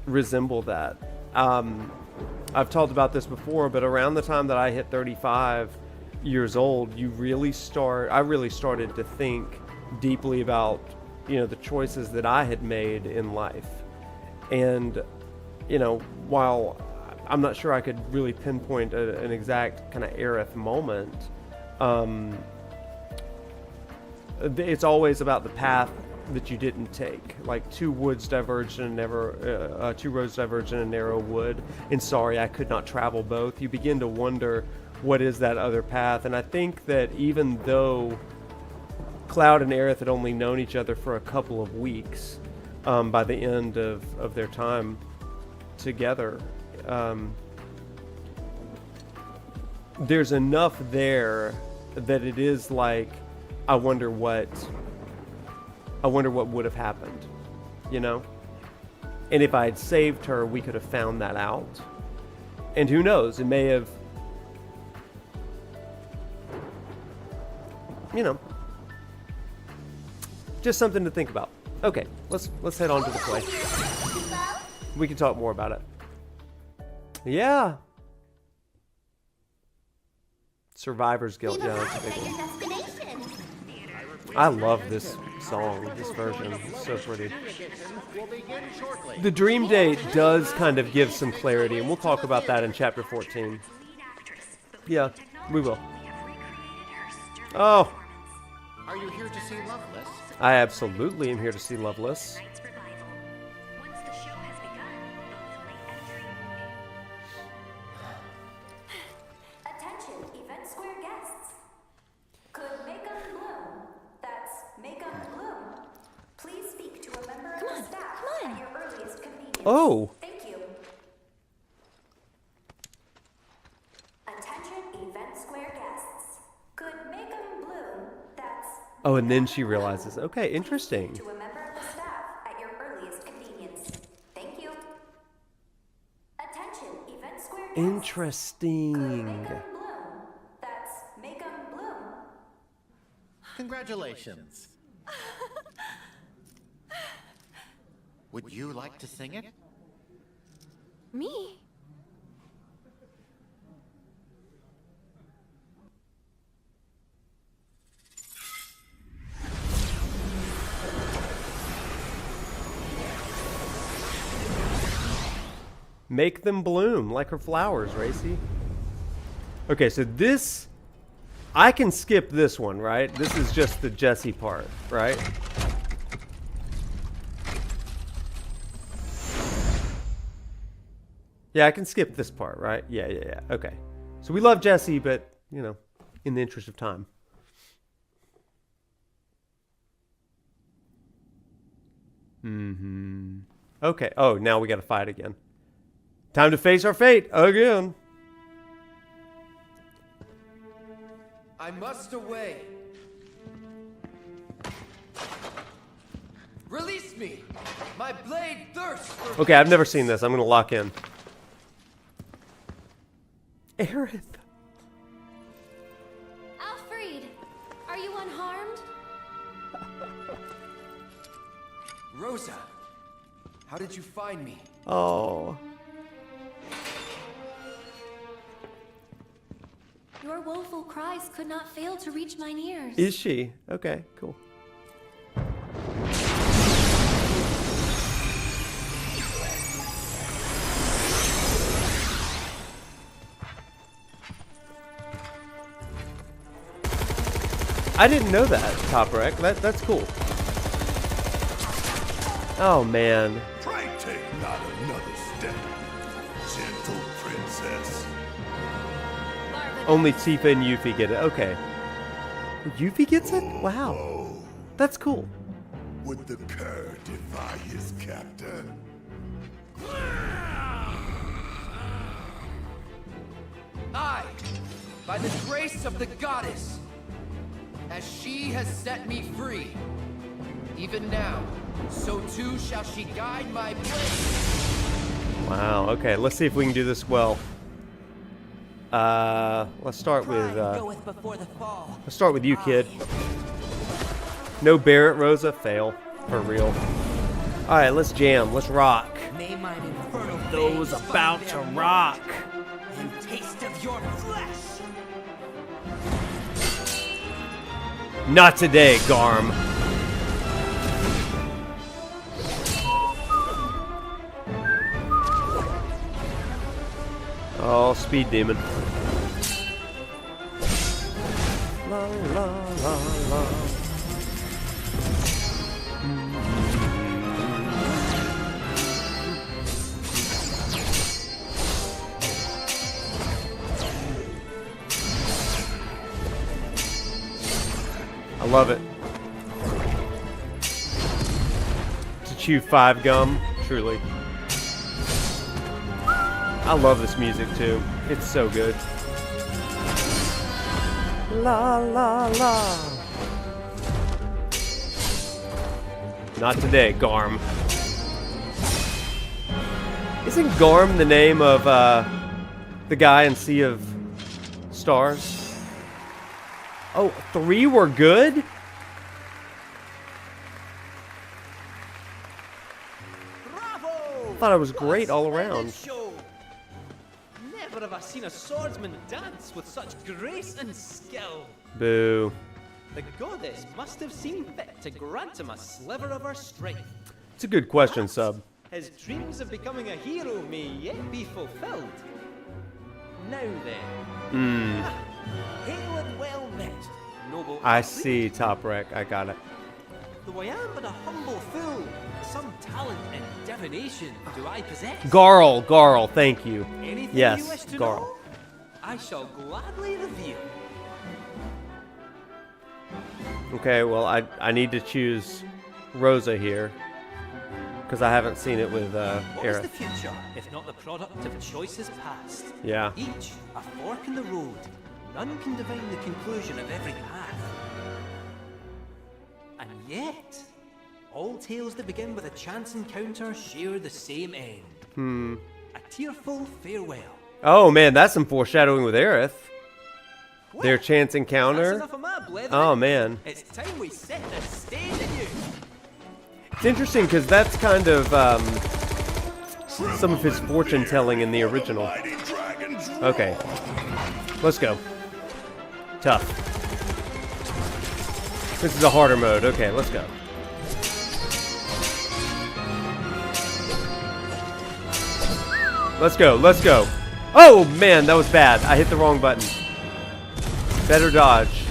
Speaker 1: resemble that. I've talked about this before, but around the time that I hit 35 years old, I really started to think deeply about, you know, the choices that I had made in life. And, you know, while I'm not sure I could really pinpoint an exact kind of Aerith moment, it's always about the path that you didn't take. Like two roads diverged in a narrow wood, and sorry, I could not travel both. You begin to wonder, what is that other path? And I think that even though Cloud and Aerith had only known each other for a couple of weeks, by the end of their time together, there's enough there that it is like, I wonder what would have happened, you know? And if I had saved her, we could have found that out. And who knows, it may have, you know, just something to think about. Okay, let's head on to the play. We can talk more about it. Yeah. Survivor's Guilt, yeah, that's a big one. I love this song, this version. It's so pretty. The dream date does kind of give some clarity, and we'll talk about that in chapter 14. Yeah, we will. Oh.
Speaker 5: Are you here to see Loveless?
Speaker 1: I absolutely am here to see Loveless.
Speaker 4: Once the show has begun, both late entry
Speaker 3: Attention, Event Square guests. Could make 'em bloom. That's make 'em bloom. Please speak to a member of the staff at your earliest convenience.
Speaker 1: Oh.
Speaker 3: Thank you. Attention, Event Square guests. Could make 'em bloom. That's
Speaker 1: Oh, and then she realizes, okay, interesting.
Speaker 3: to a member of the staff at your earliest convenience. Thank you. Attention, Event Square guests.
Speaker 1: Interesting.
Speaker 3: Make 'em bloom. That's make 'em bloom.
Speaker 5: Congratulations. Would you like to sing it?
Speaker 3: Me?
Speaker 1: Make them bloom like her flowers, Racy. Okay, so this, I can skip this one, right? This is just the Jessie part, right? Yeah, I can skip this part, right? Yeah. Okay. So we love Jessie, but, you know, in the interest of time. Okay. Oh, now we got to fight again. Time to face our fate again.
Speaker 8: I must away. Release me! My blade thirsts for
Speaker 1: Okay, I've never seen this. I'm gonna lock in. Aerith.
Speaker 3: Alfred, are you unharmed?
Speaker 8: Rosa, how did you find me?
Speaker 1: Oh.
Speaker 3: Your woeful cries could not fail to reach mine ears.
Speaker 1: Is she? Okay, cool. I didn't know that, Top Wreck. That's cool. Oh, man.
Speaker 9: Pray take not another step, gentle princess.
Speaker 1: Only Tifa and Yuffie get it. Okay. Yuffie gets it? Wow.
Speaker 9: Oh,
Speaker 1: That's cool.
Speaker 9: would the cur defy his captor?
Speaker 8: I, by the grace of the goddess, as she has set me free, even now, so too shall she guide my blade.
Speaker 1: Wow. Okay, let's see if we can do this well. Let's start with let's start with you, kid. No Barret, Rosa, fail for real. All right, let's jam. Let's rock.
Speaker 7: May mine infernal
Speaker 1: Those
Speaker 7: flames
Speaker 1: about
Speaker 7: find
Speaker 1: to
Speaker 7: their
Speaker 1: rock.
Speaker 7: and taste of your flesh.
Speaker 1: Not today, Garm. Oh, speed demon. La la la la. I love it. To chew 5 gum, truly. I love this music too. It's so good. La la la. Not today, Garm. Isn't Garm the name of the guy in Sea of Stars? Oh, 3 were good?
Speaker 7: Bravo!
Speaker 1: Thought it was great all around.
Speaker 7: Show. Never have I seen a swordsman dance with such grace and skill.
Speaker 1: Boo.
Speaker 7: The goddess must have seen fit to grant him a sliver of her strength.
Speaker 1: It's a good question, Sub.
Speaker 7: His dreams of becoming a hero may yet be fulfilled. Now then. Hail and well met, noble
Speaker 1: I
Speaker 7: athlete.
Speaker 1: see, Top Wreck. I got it.
Speaker 7: Though I am but a humble fool, some talent in divination do I possess.
Speaker 1: Garl, thank you.
Speaker 7: Anything
Speaker 1: Yes,
Speaker 7: you wish to
Speaker 1: Garl.
Speaker 7: know, I shall gladly reveal.
Speaker 1: Okay, well, I need to choose Rosa here. Because I haven't seen it with
Speaker 7: What is the
Speaker 1: Aerith.
Speaker 7: future, if not the product of choices past?
Speaker 1: Yeah.
Speaker 7: Each a fork in the road. None can divine the conclusion of every path. And yet, all tales that begin with a chance encounter share the same end. A tearful farewell.
Speaker 1: Oh, man, that's some foreshadowing with Aerith. Their chance
Speaker 7: That's
Speaker 1: encounter.
Speaker 7: enough of my blethering.
Speaker 1: Oh, man.
Speaker 7: It's time we set the stage anew.
Speaker 1: It's interesting because that's kind of some of his fortune telling in the original.
Speaker 9: Mighty dragons
Speaker 1: Okay, let's go. Tough. This is a harder mode. Okay, let's go. Let's go, let's go. Oh, man, that was bad. I hit the wrong button. Better dodge.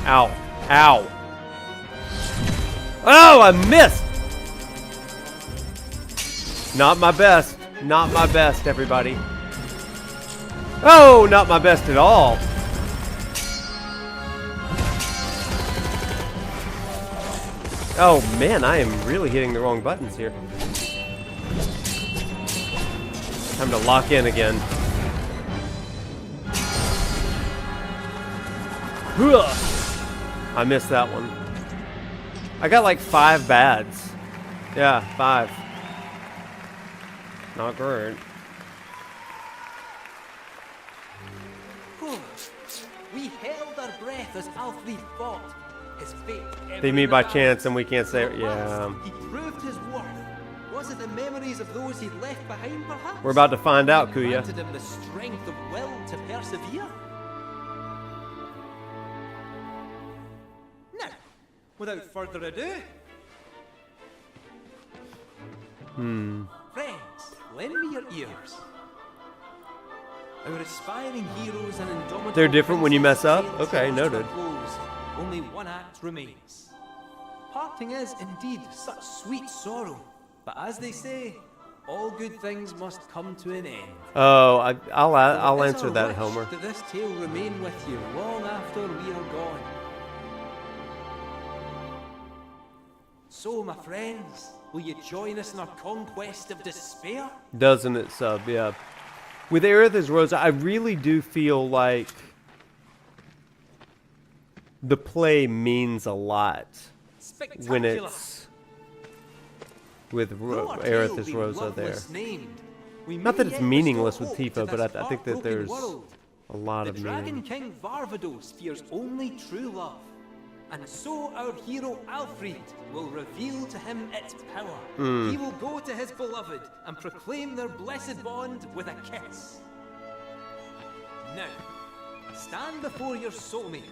Speaker 1: Ow. Ow. Oh, I missed! Not my best. Not my best, everybody. Oh, not my best at all. Oh man, I am really hitting the wrong buttons here. Time to lock in again. I missed that one. I got like 5 bads. Yeah, 5. Not great.
Speaker 7: We held our breath as Alfred fought. His fate
Speaker 1: They meet by chance and we can't say it. Yeah.
Speaker 7: He proved his worth. Was it the memories of those he'd left behind, perhaps?
Speaker 1: We're about to find out, Kuya.
Speaker 7: Granted him the strength of will to persevere. Now, without further ado, friends, lend me your ears. Our aspiring heroes and indomitable
Speaker 1: They're different when you mess up?
Speaker 7: tales
Speaker 1: Okay,
Speaker 7: draws to a
Speaker 1: noted.
Speaker 7: close. Only one act remains. Parting is indeed such sweet sorrow, but as they say, all good things must come to an end.
Speaker 1: Oh, I'll
Speaker 7: It's
Speaker 1: answer
Speaker 7: our
Speaker 1: that,
Speaker 7: wish
Speaker 1: Homer.
Speaker 7: that this tale remain with you long after we are gone. So, my friends, will you join us in our conquest of despair?
Speaker 1: Doesn't it, sub? Yeah. With Aerith as Rosa, I really do feel like the play means a lot when it's with Aerith as Rosa there. Not that it's meaningless with Tifa, but I think that there's a lot of
Speaker 7: The Dragon
Speaker 1: meaning.
Speaker 7: King Varvados fears only true love, and so our hero Alfred will reveal to him its power. He will go to his beloved and proclaim their blessed bond with a kiss. Now, stand before your soulmate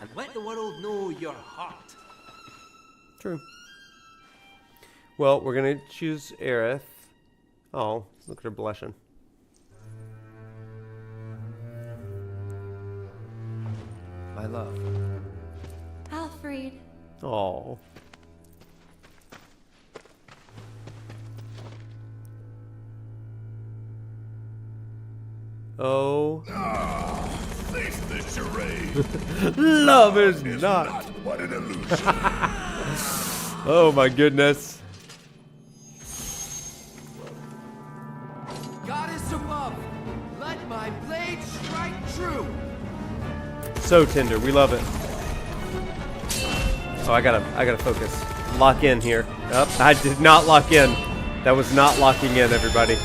Speaker 7: and let the world know your heart.
Speaker 1: True. Well, we're gonna choose Aerith. Oh, look at her blushing.
Speaker 2: My love.
Speaker 3: Alfred.
Speaker 1: Oh. Oh.
Speaker 9: Face the charade.
Speaker 1: Love is
Speaker 9: It's
Speaker 1: not.
Speaker 9: but an illusion.
Speaker 1: Oh my goodness.
Speaker 8: Goddess above, let my blade strike true.
Speaker 1: So tender. We love it. Oh, I gotta focus. Lock in here. Oh, I did not lock in. That was not locking in, everybody.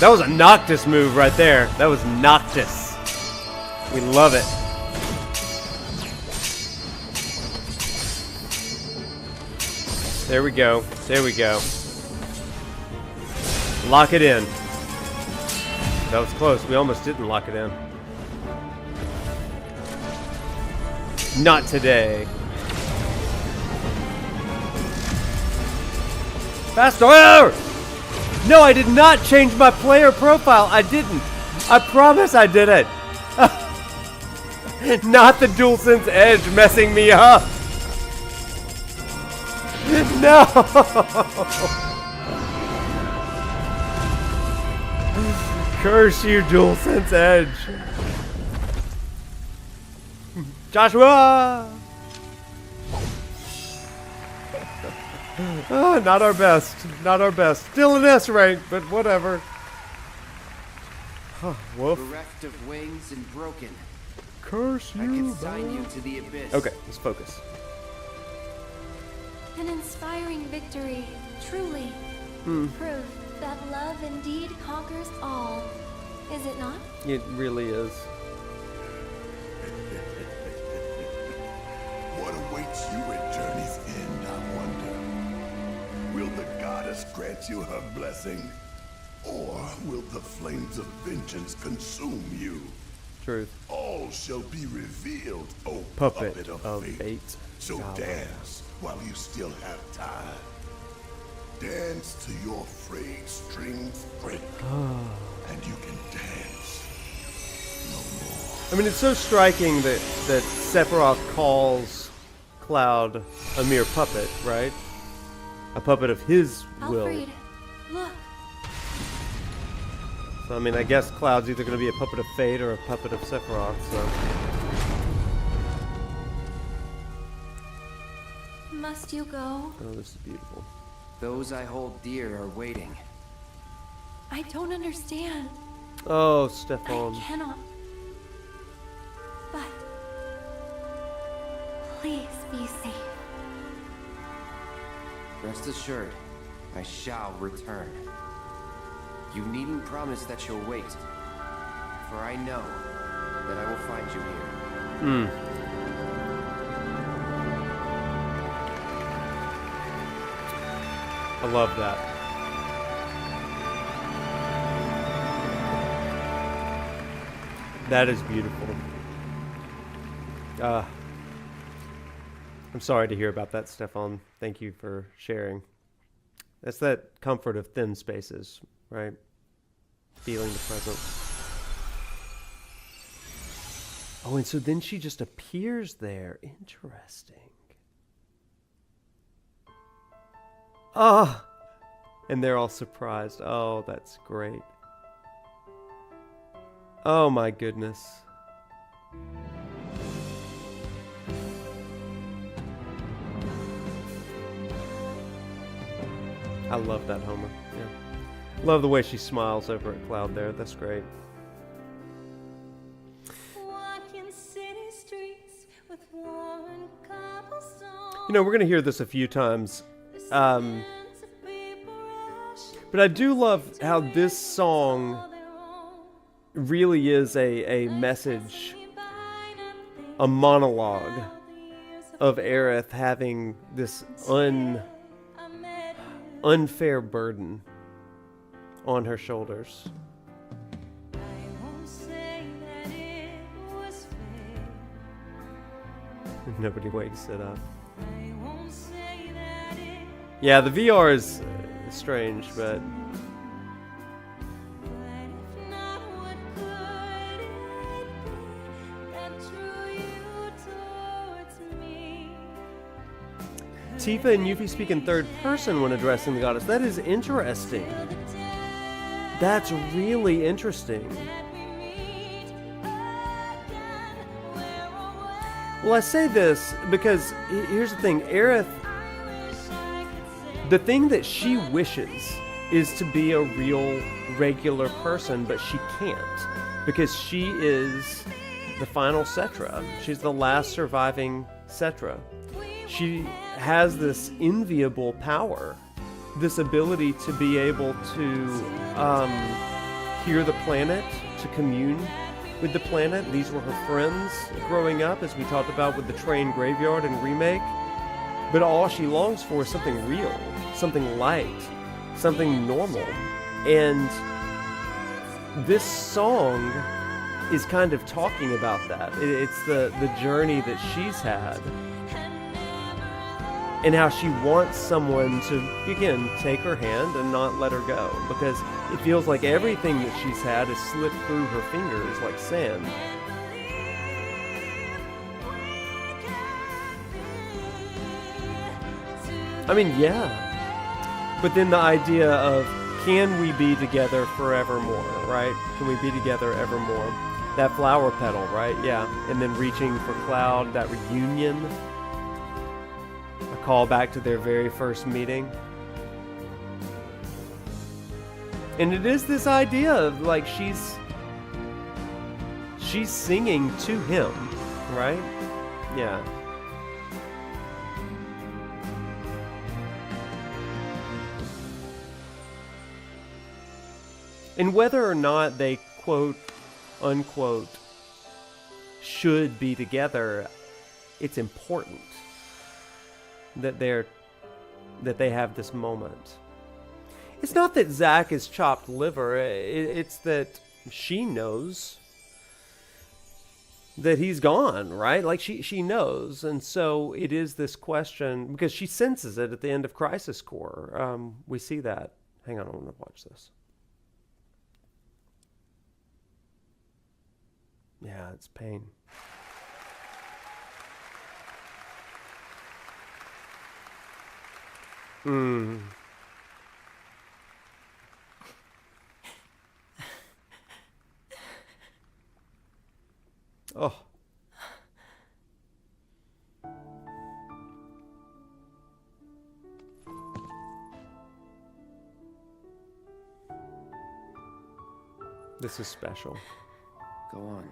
Speaker 1: That was a Noctis move right there. That was Noctis. We love it. There we go. There we go. Lock it in. That was close. We almost didn't lock it in. Not today. Faster! No, I did not change my player profile. I didn't. I promise I didn't. Not the DualSense Edge messing me up. No! Curse you, DualSense Edge. Joshua! Oh, not our best. Not our best. Still an S rank, but whatever. Oh, woof.
Speaker 8: Bereft of wings and broken,
Speaker 1: Curse
Speaker 8: I
Speaker 1: you.
Speaker 8: consign you to the abyss.
Speaker 1: Okay, let's focus.
Speaker 3: An inspiring victory, truly. Proof that love indeed conquers all. Is it not?
Speaker 1: It really is.
Speaker 9: What awaits you at journey's end, I wonder? Will the goddess grant you her blessing? Or will the flames of vengeance consume you?
Speaker 1: Truth.
Speaker 9: All shall be revealed, O
Speaker 1: Puppet
Speaker 9: of
Speaker 1: of
Speaker 9: fate.
Speaker 1: fate.
Speaker 9: So dance while you still have time. Dance till your frayed strings break. And you can dance no more.
Speaker 1: I mean, it's so striking that Sephiroth calls Cloud a mere puppet, right? a puppet of his will.
Speaker 6: Alfred, look.
Speaker 1: So, I mean, I guess Cloud's either going to be a puppet of Fate or a puppet of Sephiroth, so...
Speaker 6: Must you go?
Speaker 1: Oh, this is beautiful.
Speaker 8: Those I hold dear are waiting.
Speaker 6: I don't understand.
Speaker 1: Oh, Stefan.
Speaker 6: I cannot. But please be safe.
Speaker 8: Rest assured, I shall return. You needn't promise that you'll wait, for I know that I will find you here.
Speaker 1: I love that. That is beautiful. I'm sorry to hear about that, Stefan. Thank you for sharing. That's that comfort of thin spaces, right? Feeling the presence. Oh, and so then she just appears there. Interesting. Ah! And they're all surprised. Oh, that's great. Oh my goodness. I love that Homer. Yeah. Love the way she smiles over at Cloud there. That's great. You know, we're going to hear this a few times. But I do love how this song really is a message, a monologue of Aerith having this unfair burden on her shoulders. Nobody wakes it up. Yeah, the VR is strange, but... Tifa and Yuffie speak in third person when addressing the goddess. That is interesting. That's really interesting. Well, I say this because here's the thing. Aerith, the thing that she wishes is to be a real, regular person, but she can't because she is the final Cetra. She's the last surviving Cetra. She has this enviable power, this ability to be able to hear the planet, to commune with the planet. These were her friends growing up, as we talked about with the train graveyard and remake. But all she longs for is something real, something light, something normal. And this song is kind of talking about that. It's the journey that she's had. And how she wants someone to, again, take her hand and not let her go. Because it feels like everything that she's had has slipped through her fingers like sand. I mean, yeah. But then the idea of, can we be together forevermore, right? Can we be together evermore? That flower petal, right? Yeah. And then reaching for Cloud, that reunion. Call back to their very first meeting. And it is this idea of like she's singing to him, right? Yeah. And whether or not they quote unquote should be together, it's important that they have this moment. It's not that Zack is chopped liver. It's that she knows that he's gone, right? Like she knows, and so it is this question because she senses it at the end of Crisis Core. We see that. Hang on, I want to watch this. Yeah, it's pain. Hmm. Oh. This is special.
Speaker 2: Go on.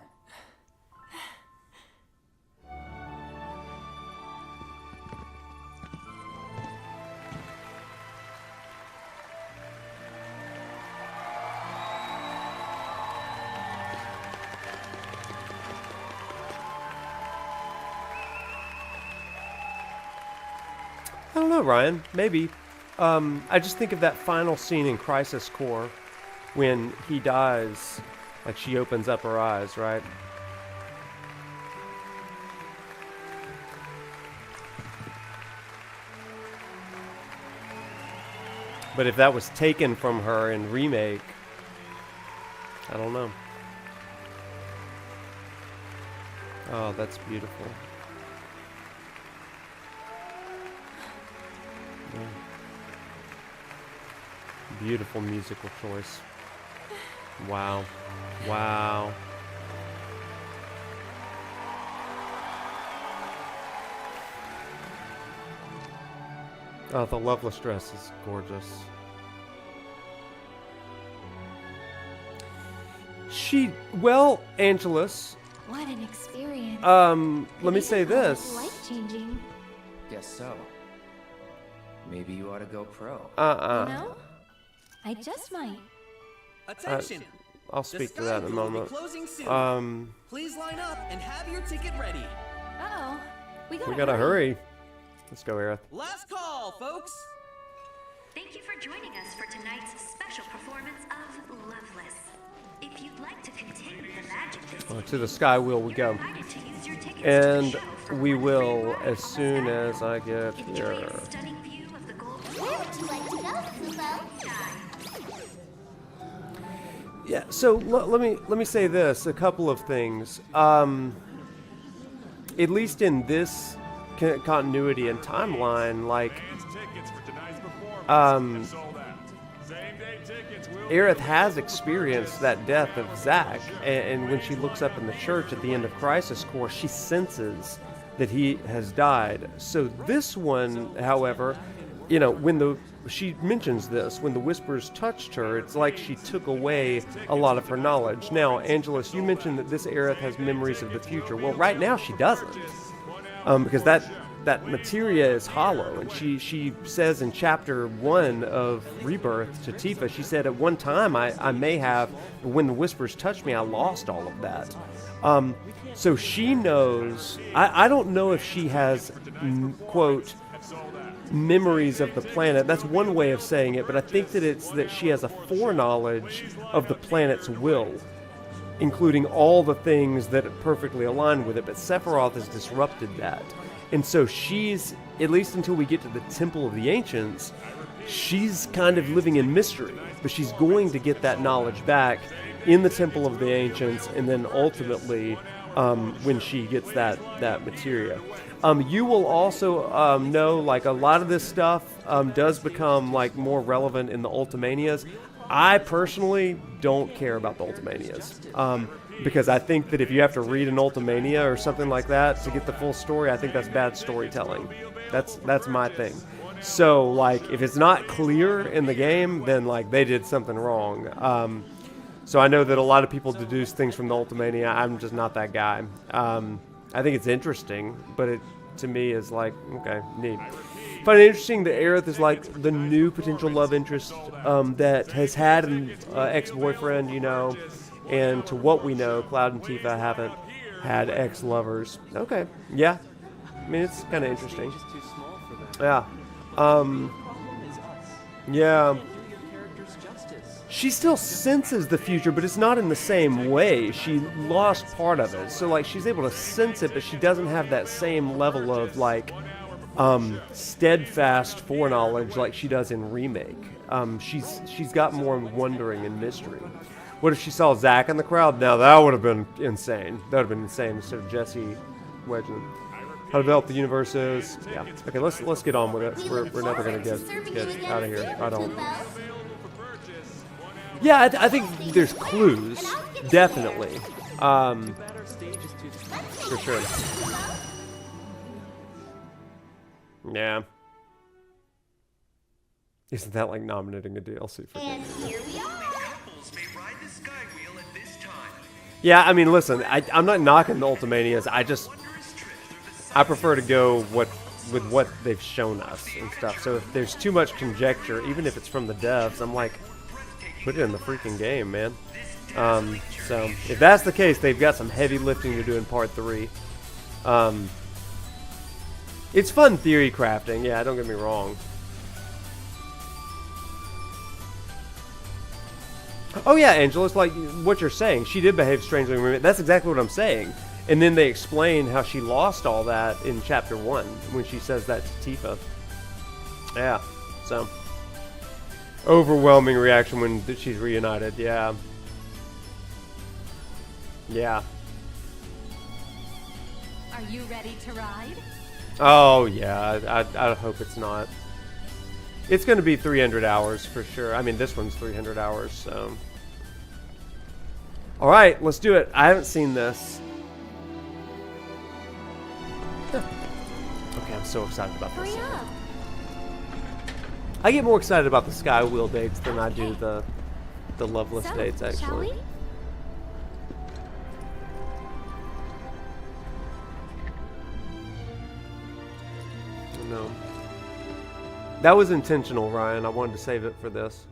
Speaker 1: I don't know, Ryan. Maybe. I just think of that final scene in Crisis Core when he dies. Like, she opens up her eyes, right? But if that was taken from her in Remake, I don't know. Oh, that's beautiful. Yeah. Beautiful musical choice. Wow. Wow. Oh, the Loveless dress is gorgeous. Well, Angelus.
Speaker 10: What an experience.
Speaker 1: Let me say this.
Speaker 10: Life-changing.
Speaker 2: Guess so. Maybe you ought to go pro.
Speaker 10: No? I just might.
Speaker 7: Attention!
Speaker 1: I'll speak to that in a moment.
Speaker 7: Closing soon. Please line up and have your ticket ready.
Speaker 10: Uh-oh. We
Speaker 1: gotta hurry. Let's go, Aerith.
Speaker 7: Last call, folks.
Speaker 4: Thank you for joining us for tonight's special performance of Loveless. If you'd like to continue the magic this
Speaker 1: To the skywheel we go.
Speaker 4: invited to use your tickets
Speaker 1: And
Speaker 4: to the show for
Speaker 1: we
Speaker 4: one
Speaker 1: will
Speaker 4: free
Speaker 1: as soon as I get
Speaker 4: Enjoy
Speaker 1: here.
Speaker 4: a stunning view of the gold.
Speaker 3: Where would you like to go, Kubo?
Speaker 1: Yeah, so let me say this, a couple of things. At least in this continuity and timeline, like Aerith has experienced that death of Zack, and when she looks up in the church at the end of Crisis Core, she senses that he has died. So this one, however, you know, when she mentions this, when the whispers touched her, it's like she took away a lot of her knowledge. Now, Angelus, you mentioned that this Aerith has memories of the future. Well, right now she doesn't, because that materia is hollow, and she says in chapter 1 of Rebirth to Tifa, she said at one time I may have, but when the whispers touched me, I lost all of that. So she knows. I don't know if she has quote memories of the planet. That's one way of saying it, but I think that it's that she has a foreknowledge of the planet's will, including all the things that perfectly align with it. But Sephiroth has disrupted that. And so she's, at least until we get to the Temple of the Ancients, she's kind of living in mystery. But she's going to get that knowledge back in the Temple of the Ancients, and then ultimately when she gets that materia. You will also know, like, a lot of this stuff does become like more relevant in the Ultimanias. I personally don't care about the Ultimanias. Because I think that if you have to read an Ultimania or something like that to get the full story, I think that's bad storytelling. That's my thing. So, like, if it's not clear in the game, then, like, they did something wrong. So I know that a lot of people deduce things from the Ultimania. I'm just not that guy. I think it's interesting, but it, to me, is like, okay, neat. I find it interesting that Aerith is like the new potential love interest that has had an ex-boyfriend, you know, and to what we know, Cloud and Tifa haven't had ex-lovers. Okay, yeah. I mean, it's kind of interesting. Yeah. Yeah. She still senses the future, but it's not in the same way. She lost part of it. So, like, she's able to sense it, but she doesn't have that same level of, like, steadfast foreknowledge like she does in Remake. She's got more wondering and mystery. What if she saw Zack in the crowd? Now, that would have been insane. That would have been insane instead of Jesse wedging. How developed the universe is. Yeah. Okay, let's get on with it. We're never gonna get out of here. I don't. Yeah, I think there's clues, definitely. For sure. Yeah. Isn't that like nominating a DLC for
Speaker 3: And here we are.
Speaker 1: Yeah, I mean, listen, I'm not knocking the Ultimanias. I prefer to go with what they've shown us and stuff. So if there's too much conjecture, even if it's from the devs, I'm like, put it in the freaking game, man. So if that's the case, they've got some heavy lifting to do in part 3. It's fun theory crafting, yeah, don't get me wrong. Oh yeah, Angela, it's like what you're saying. She did behave strangely. That's exactly what I'm saying. And then they explain how she lost all that in chapter 1 when she says that to Tifa. Yeah, so overwhelming reaction when she's reunited. Yeah. Yeah.
Speaker 10: Are you ready to ride?
Speaker 1: Oh yeah, I hope it's not. It's going to be 300 hours for sure. I mean, this one's 300 hours, so. All right, let's do it. I haven't seen this. Okay, I'm so excited about this.
Speaker 10: Hurry up.
Speaker 1: I get more excited about the skywheel dates than I do the Loveless
Speaker 10: So,
Speaker 1: dates,
Speaker 10: shall
Speaker 1: actually.
Speaker 10: we?
Speaker 1: No. That was intentional, Ryan. I wanted to save it for this.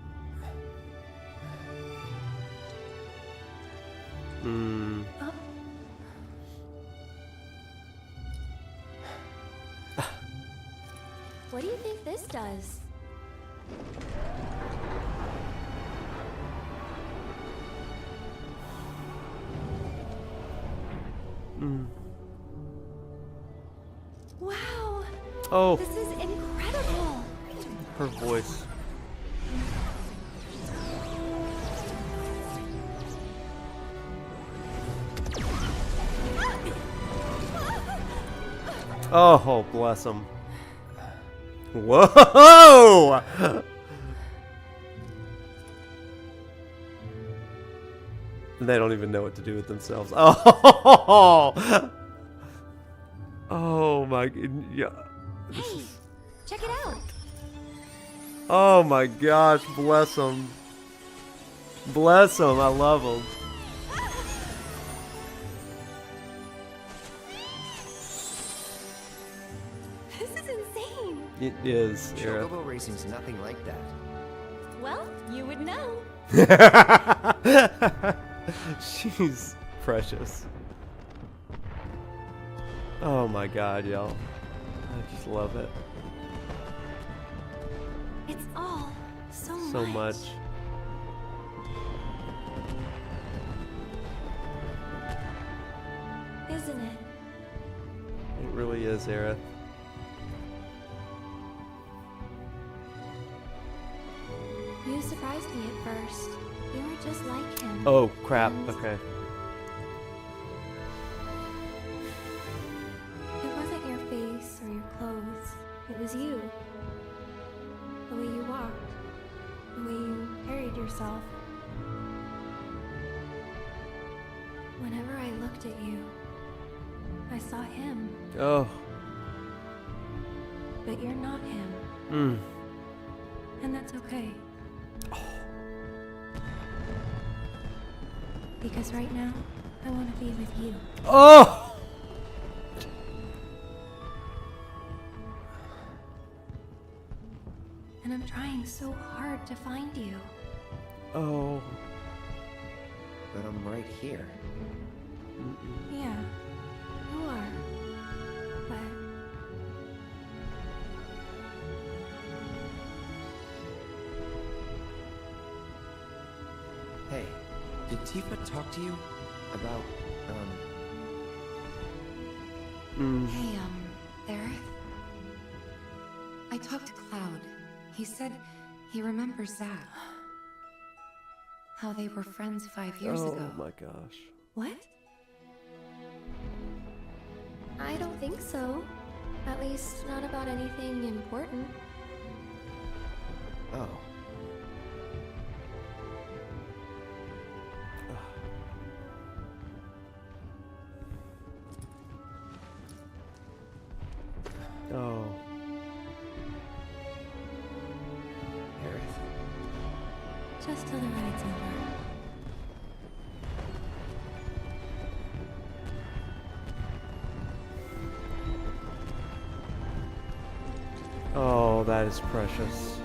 Speaker 10: What do you think this does? Wow.
Speaker 1: Oh,
Speaker 10: This is incredible.
Speaker 1: her voice. Oh, bless him. Whoa! They don't even know what to do with themselves. Oh! Oh my god. Yeah.
Speaker 10: Hey, check it out.
Speaker 1: Oh my gosh, bless him. Bless him, I love him.
Speaker 10: This is insane.
Speaker 1: It is, Aerith.
Speaker 2: Chocobo racing's nothing like that.
Speaker 10: Well, you would know.
Speaker 1: She's precious. Oh my god, y'all. I just love it.
Speaker 10: It's all
Speaker 1: So much.
Speaker 10: Isn't it?
Speaker 1: It really is, Aerith.
Speaker 10: You surprised me at first. You were just like him.
Speaker 1: Oh, crap.
Speaker 10: And
Speaker 1: Okay.
Speaker 10: It wasn't your face or your clothes. It was you. The way you walked. The way you carried yourself. Whenever I looked at you, I saw him.
Speaker 1: Oh.
Speaker 10: But you're not him. And that's okay. Because right now, I want to be with you.
Speaker 1: Oh!
Speaker 10: And I'm trying so hard to find you.
Speaker 1: Oh.
Speaker 2: But I'm right here.
Speaker 10: Yeah, you are. But
Speaker 2: Hey, did Tifa talk to you about,
Speaker 6: Hey, Aerith? I talked to Cloud. He said he remembers that. How they were friends 5 years ago.
Speaker 1: Oh my gosh.
Speaker 10: what? I don't think so. At least, not about anything important.
Speaker 2: Oh.
Speaker 1: Oh.
Speaker 2: Aerith.
Speaker 10: Just till the ride's over.
Speaker 1: Oh, that is precious.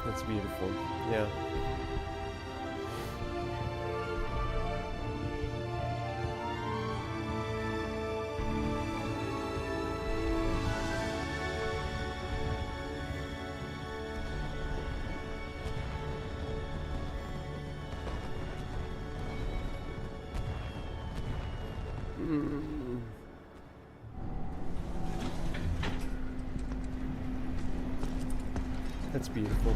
Speaker 1: That's beautiful. Yeah. That's beautiful.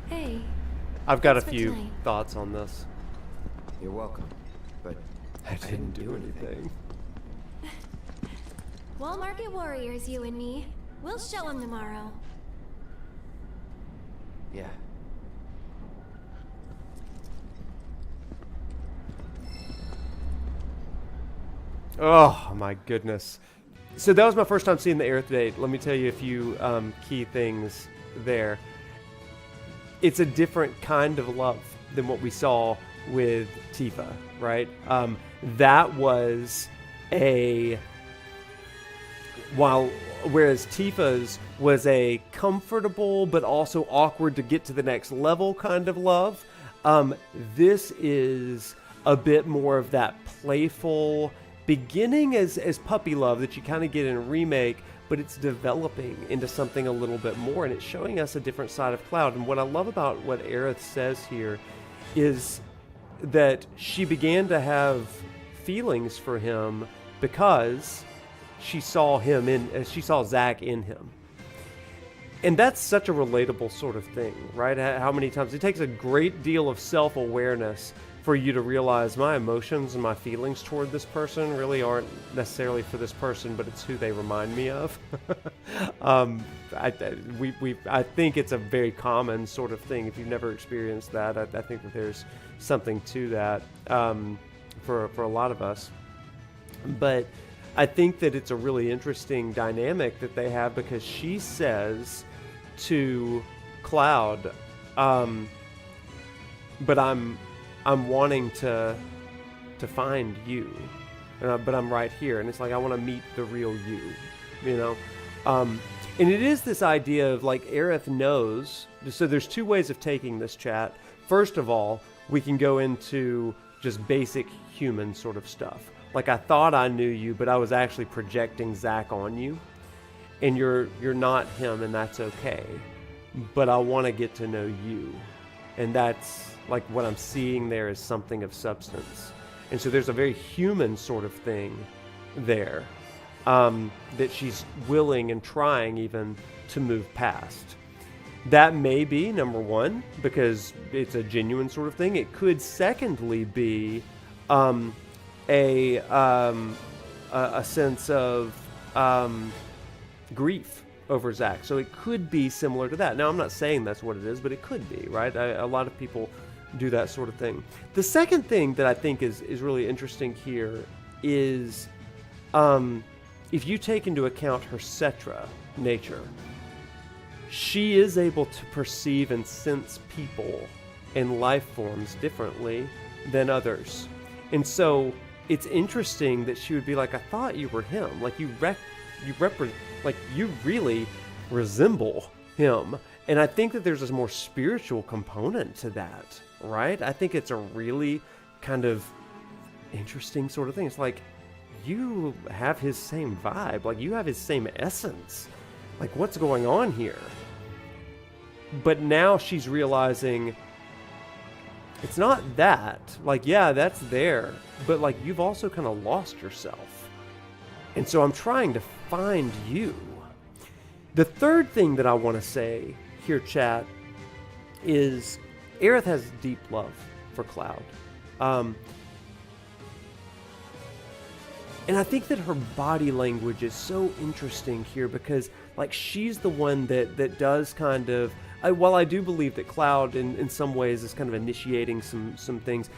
Speaker 10: Hey.
Speaker 1: I've got a
Speaker 10: Thanks for
Speaker 1: few
Speaker 10: tonight.
Speaker 1: thoughts on this.
Speaker 2: You're welcome. But
Speaker 1: I didn't do anything.
Speaker 10: Wall Market Warriors, you and me. We'll show them tomorrow.
Speaker 2: Yeah.
Speaker 1: Oh my goodness. So that was my first time seeing the Aerith date. Let me tell you a few key things there. It's a different kind of love than what we saw with Tifa, right? That was whereas Tifa's was a comfortable but also awkward to get to the next level kind of love, this is a bit more of that playful, beginning as puppy love that you kind of get in a remake, but it's developing into something a little bit more, and it's showing us a different side of Cloud. And what I love about what Aerith says here is that she began to have feelings for him because she saw Zack in him. And that's such a relatable sort of thing, right? How many times it takes a great deal of self-awareness for you to realize my emotions and my feelings toward this person really aren't necessarily for this person, but it's who they remind me of. I think it's a very common sort of thing. If you've never experienced that, I think that there's something to that for a lot of us. But I think that it's a really interesting dynamic that they have, because she says to Cloud, but I'm wanting to find you, but I'm right here, and it's like I want to meet the real you know. And it is this idea of like Aerith knows. So there's two ways of taking this chat. First of all, we can go into just basic human sort of stuff. Like, I thought I knew you, but I was actually projecting Zack on you, and you're not him, and that's okay. But I want to get to know you, and that's like what I'm seeing there is something of substance. And so there's a very human sort of thing there that she's willing and trying even to move past. That may be number one, because it's a genuine sort of thing. It could secondly be a sense of grief over Zack. So it could be similar to that. Now, I'm not saying that's what it is, but it could be, right? A lot of people do that sort of thing. The second thing that I think is really interesting here is if you take into account her Cetra nature, she is able to perceive and sense people and life forms differently than others. And so it's interesting that she would be like, I thought you were him. Like you really resemble him. And I think that there's this more spiritual component to that, right? I think it's a really kind of interesting sort of thing. It's like, you have his same vibe. Like, you have his same essence. Like, what's going on here? But now she's realizing it's not that. Like, yeah, that's there. But, like, you've also kind of lost yourself. And so I'm trying to find you. The third thing that I want to say here, chat, is Aerith has deep love for Cloud. And I think that her body language is so interesting here because, like, she's the one that does kind of... while I do believe that Cloud, in some ways, is kind of initiating some things,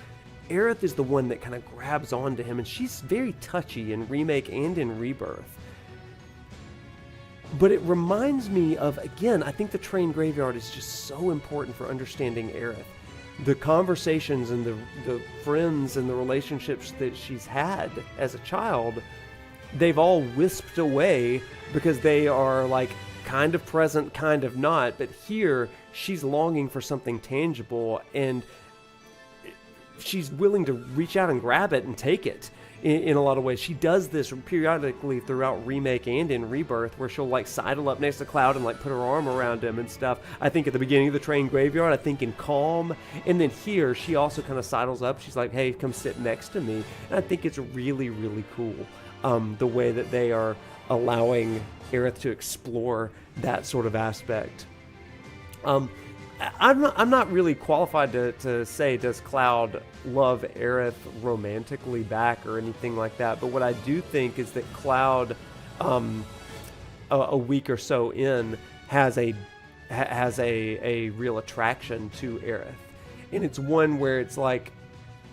Speaker 1: Aerith is the one that kind of grabs onto him, and she's very touchy in Remake and in Rebirth. But it reminds me of, again, I think the train graveyard is just so important for understanding Aerith. The conversations and the friends and the relationships that she's had as a child, they've all wisped away because they are like kind of present, kind of not. But here, she's longing for something tangible, and she's willing to reach out and grab it and take it in a lot of ways. She does this periodically throughout Remake and in Rebirth, where she'll like sidle up next to Cloud and like put her arm around him and stuff. I think at the beginning of the train graveyard, I think in Calm, and then here she also kind of sidles up. She's like, hey, come sit next to me. And I think it's really, really cool the way that they are allowing Aerith to explore that sort of aspect. I'm not really qualified to say, does Cloud love Aerith romantically back or anything like that, but what I do think is that Cloud, a week or so in, has a real attraction to Aerith. And it's one where it's like,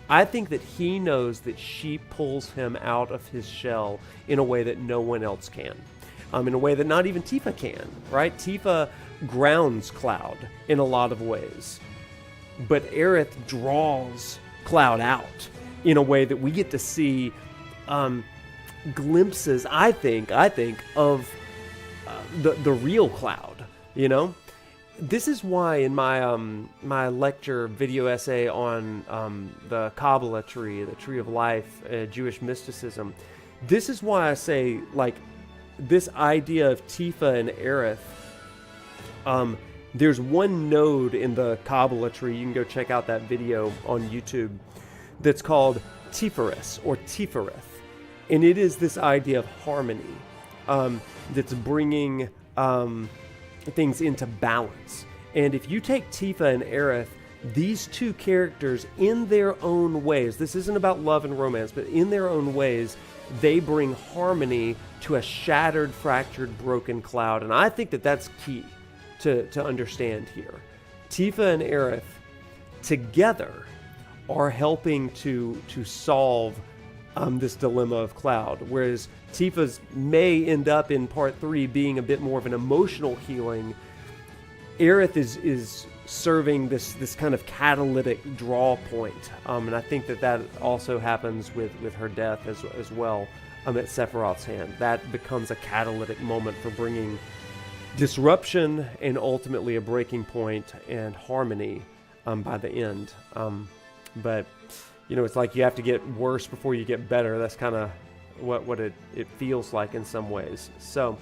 Speaker 1: I think that he knows that she pulls him out of his shell in a way that no one else can. In a way that not even Tifa can, right? Tifa grounds Cloud in a lot of ways, but Aerith draws Cloud out in a way that we get to see glimpses, I think, of the real Cloud. You know, this is why in my my lecture video essay on the Kabbalah tree, the Tree of Life, Jewish mysticism, this is why I say, like, this idea of Tifa and Aerith. There's one node in the Kabbalah tree, you can go check out that video on YouTube, that's called Tifereth or Tifereth. And it is this idea of harmony that's bringing things into balance. And if you take Tifa and Aerith, these two characters in their own ways, this isn't about love and romance, but in their own ways, they bring harmony to a shattered, fractured, broken Cloud. And I think that that's key to understand here. Tifa and Aerith together are helping to solve this dilemma of Cloud, whereas Tifa's may end up in part 3 being a bit more of an emotional healing. Aerith is serving this kind of catalytic draw point, and I think that also happens with her death as well at Sephiroth's hand. That becomes a catalytic moment for bringing disruption and ultimately a breaking point and harmony by the end. But you know, it's like you have to get worse before you get better. That's kind of what it feels like in some ways. So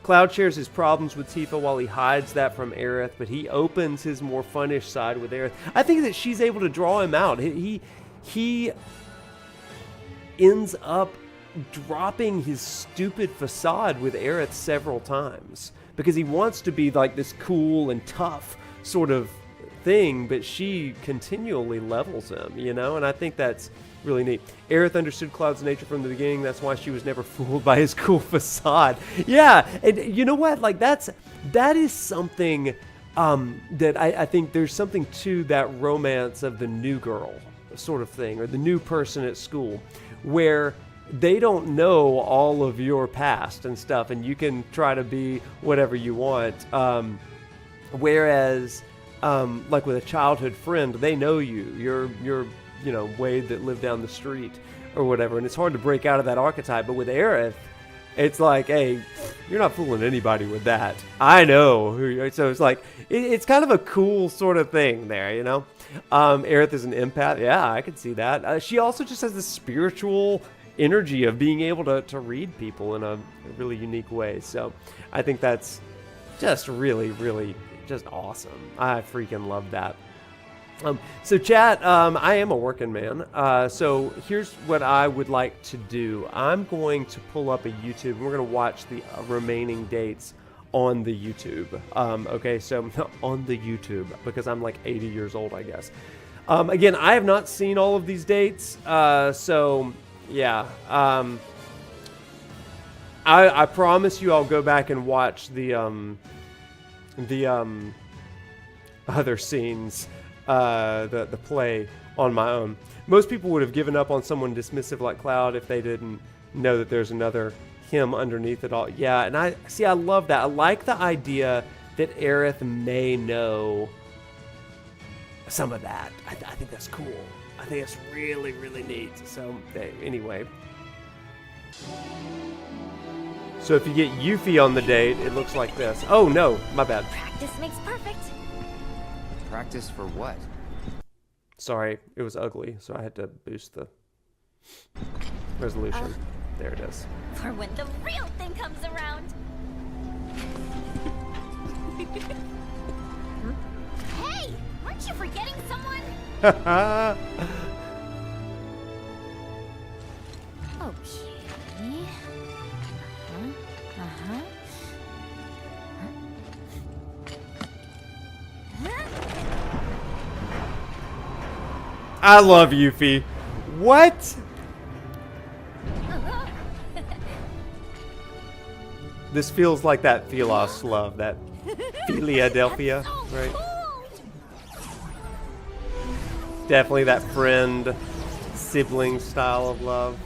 Speaker 1: Cloud shares his problems with Tifa while he hides that from Aerith, but he opens his more funnish side with Aerith. I think that she's able to draw him out. He ends up dropping his stupid facade with Aerith several times because he wants to be like this cool and tough sort of thing, but she continually levels him, you know, and I think that's really neat. Aerith understood Cloud's nature from the beginning. That's why she was never fooled by his cool facade. Yeah, and you know what? Like that is something that I think there's something to that romance of the new girl sort of thing, or the new person at school, where they don't know all of your past and stuff, and you can try to be whatever you want. Whereas, like with a childhood friend, they know you. You're you know, Wade that lived down the street or whatever, and it's hard to break out of that archetype. But with Aerith, it's like, hey, you're not fooling anybody with that. I know. So it's like, it's kind of a cool sort of thing there, you know? Aerith is an empath. Yeah, I can see that. She also just has this spiritual energy of being able to read people in a really unique way. So I think that's just really, really just awesome. I freaking love that. So chat, I am a working man. So here's what I would like to do. I'm going to pull up a YouTube. We're going to watch the remaining dates on the YouTube. Okay, so on the YouTube, because I'm like 80 years old, I guess. Again, I have not seen all of these dates. So yeah. I promise you I'll go back and watch the other scenes, the play on my own. Most people would have given up on someone dismissive like Cloud if they didn't know that there's another him underneath it all. Yeah, and I love that. I like the idea that Aerith may know some of that. I think that's cool. I think that's really, really neat. So anyway. So if you get Yuffie on the date, it looks like this. Oh no, my bad.
Speaker 11: Practice makes perfect.
Speaker 2: Practice for what?
Speaker 1: Sorry, it was ugly, so I had to boost the resolution. There it is.
Speaker 11: For when the real thing comes around. Hey, aren't you forgetting someone? Okay.
Speaker 1: I love Yuffie. What? This feels like that Thelos love, that Philadelphia, right? Definitely that friend, sibling style of love.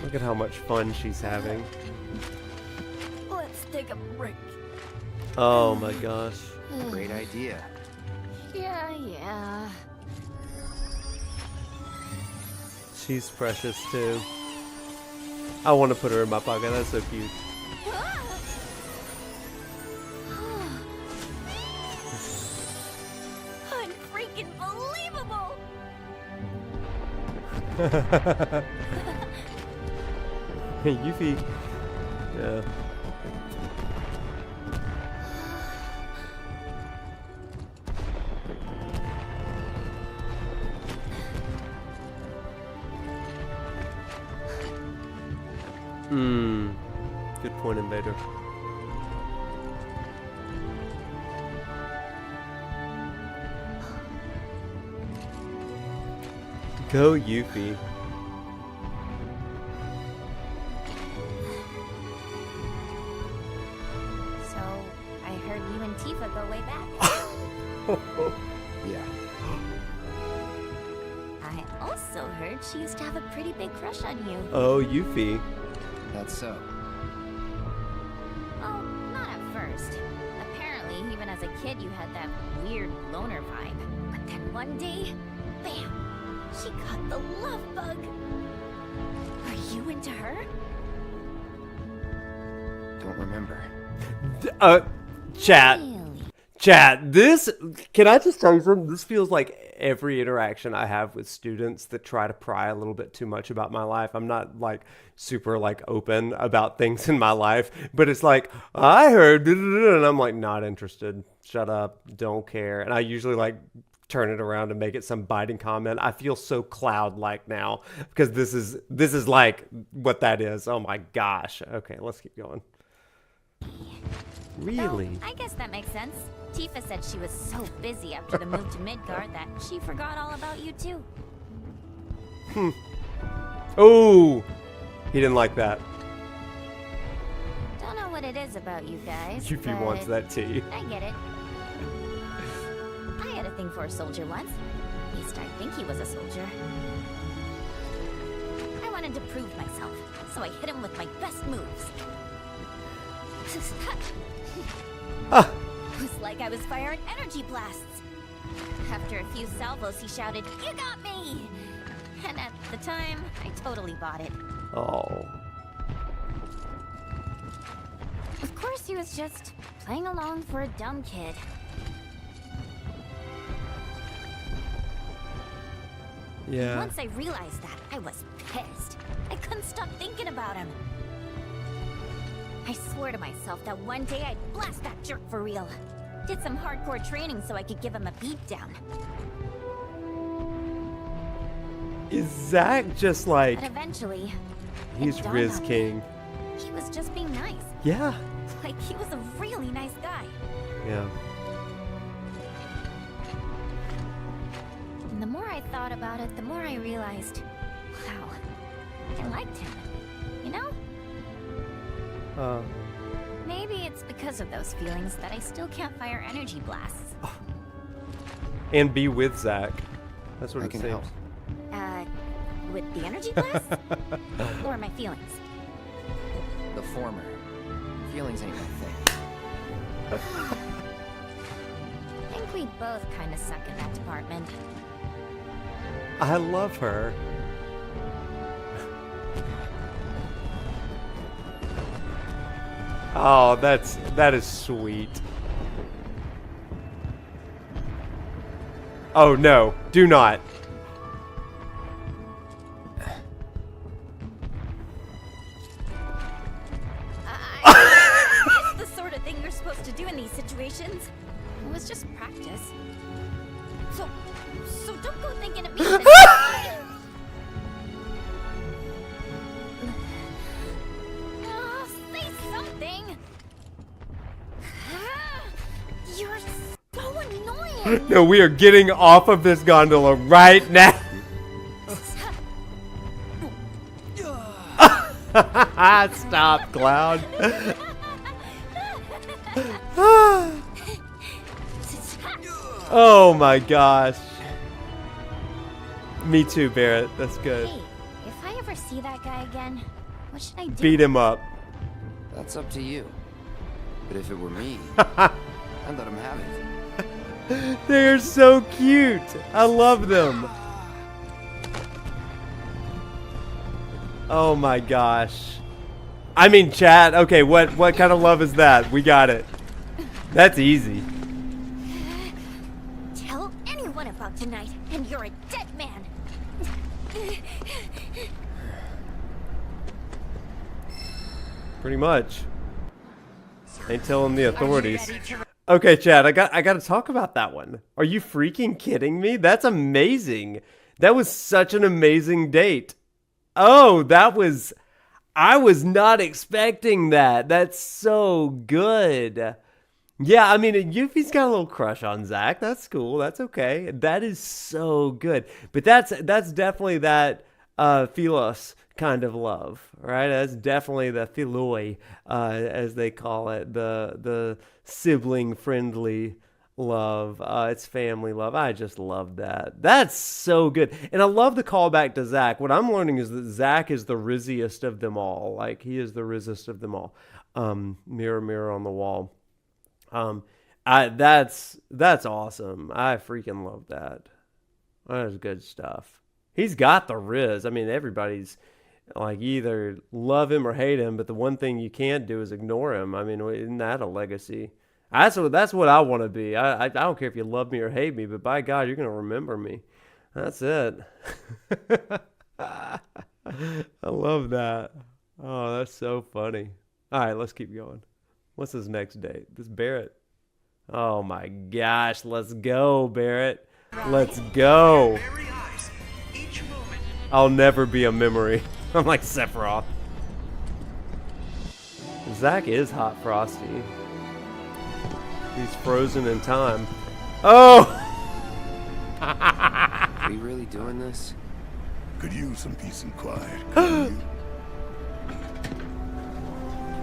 Speaker 1: Look at how much fun she's having.
Speaker 11: Let's take a break.
Speaker 1: Oh my gosh.
Speaker 2: Great idea.
Speaker 11: Yeah.
Speaker 1: She's precious too. I want to put her in my pocket. That's so cute.
Speaker 11: Unfreaking believable.
Speaker 1: Yuffie. Yeah. Good point, Invader. Go, Yuffie.
Speaker 11: So, I heard you and Tifa go way back.
Speaker 2: Yeah.
Speaker 11: I also heard she used to have a pretty big crush on you.
Speaker 1: Oh, Yuffie.
Speaker 2: That's so.
Speaker 11: Oh, not at first. Apparently, even as a kid, you had that weird loner vibe. But then one day, bam! She got the love bug. Are you into her?
Speaker 2: Don't remember.
Speaker 1: Chat.
Speaker 11: Really?
Speaker 1: Chat, can I just tell you something? This feels like every interaction I have with students that try to pry a little bit too much about my life. I'm not like super like open about things in my life, but it's like, I heard, and I'm like, not interested. Shut up. Don't care. And I usually like turn it around and make it some biting comment. I feel so Cloud-like now because this is like what that is. Oh my gosh. Okay, let's keep going. Really?
Speaker 11: Though, I guess that makes sense. Tifa said she was so busy after the move to Midgard that she forgot all about you too.
Speaker 1: Oh, he didn't like that.
Speaker 11: Don't know what it is about you guys.
Speaker 1: Yuffie wants that tea.
Speaker 11: I get it. I had a thing for a soldier once. At least I think he was a soldier. I wanted to prove myself, so I hit him with my best moves. It was like I was firing energy blasts. After a few salvos, he shouted, "You got me!" And at the time, I totally bought it.
Speaker 1: Oh.
Speaker 11: Of course, he was just playing along for a dumb kid.
Speaker 1: Yeah.
Speaker 11: Once I realized that, I was pissed. I couldn't stop thinking about him. I swore to myself that one day I'd blast that jerk for real. Did some hardcore training so I could give him a beatdown.
Speaker 1: Is Zach just like...
Speaker 11: But eventually,
Speaker 1: he's
Speaker 11: it dawned
Speaker 1: Riz
Speaker 11: on me.
Speaker 1: King.
Speaker 11: He was just being nice.
Speaker 1: Yeah.
Speaker 11: Like, he was a really nice guy.
Speaker 1: Yeah.
Speaker 11: And the more I thought about it, the more I realized, wow, I liked him. You know? Maybe it's because of those feelings that I still can't fire energy blasts.
Speaker 1: And be with Zach. That's what
Speaker 2: I
Speaker 1: it
Speaker 2: can
Speaker 1: seems.
Speaker 2: help.
Speaker 11: With the energy blasts? Or my feelings?
Speaker 8: The former. Feelings ain't my thing.
Speaker 11: I think we both kind of suck in that department.
Speaker 1: I love her. Oh, that is sweet. Oh no, do not.
Speaker 11: It's the sort of thing you're supposed to do in these situations. It was just practice. So don't go thinking it means that. Oh, say something. You're so annoying.
Speaker 1: No, we are getting off of this gondola right now. Stop, Cloud. Oh my gosh. Me too, Barret. That's good.
Speaker 11: Hey, if I ever see that guy again, what should I do?
Speaker 1: Beat him up.
Speaker 2: That's up to you. But if it were me, I'd let him have it.
Speaker 1: They're so cute. I love them. Oh my gosh. I mean, chat. Okay, what kind of love is that? We got it. That's easy.
Speaker 11: Tell anyone about tonight, and you're a dead man.
Speaker 1: Pretty much. Ain't telling the authorities. Okay, Chad, I got to talk about that one. Are you freaking kidding me? That's amazing. That was such an amazing date. Oh, I was not expecting that. That's so good. Yeah, I mean, Yuffie's got a little crush on Zach. That's cool. That's okay. That is so good. But that's definitely that philos kind of love, right? That's definitely the philoi, as they call it, the sibling friendly love. It's family love. I just love that. That's so good. And I love the callback to Zach. What I'm learning is that Zach is the rizziest of them all. Like, he is the rizziest of them all. Mirror, mirror on the wall. That's awesome. I freaking love that. That is good stuff. He's got the riz. I mean, everybody's like, either love him or hate him, but the one thing you can't do is ignore him. I mean, isn't that a legacy? That's what I want to be. I don't care if you love me or hate me, but by God, you're going to remember me. That's it. I love that. Oh, that's so funny. All right, let's keep going. What's his next date? This Barret. Oh my gosh, let's go, Barret. Let's go. I'll never be a memory. I'm like Sephiroth. Zach is hot frosty. He's frozen in time. Oh!
Speaker 2: Are you really doing this?
Speaker 9: Could use some peace and quiet, couldn't you?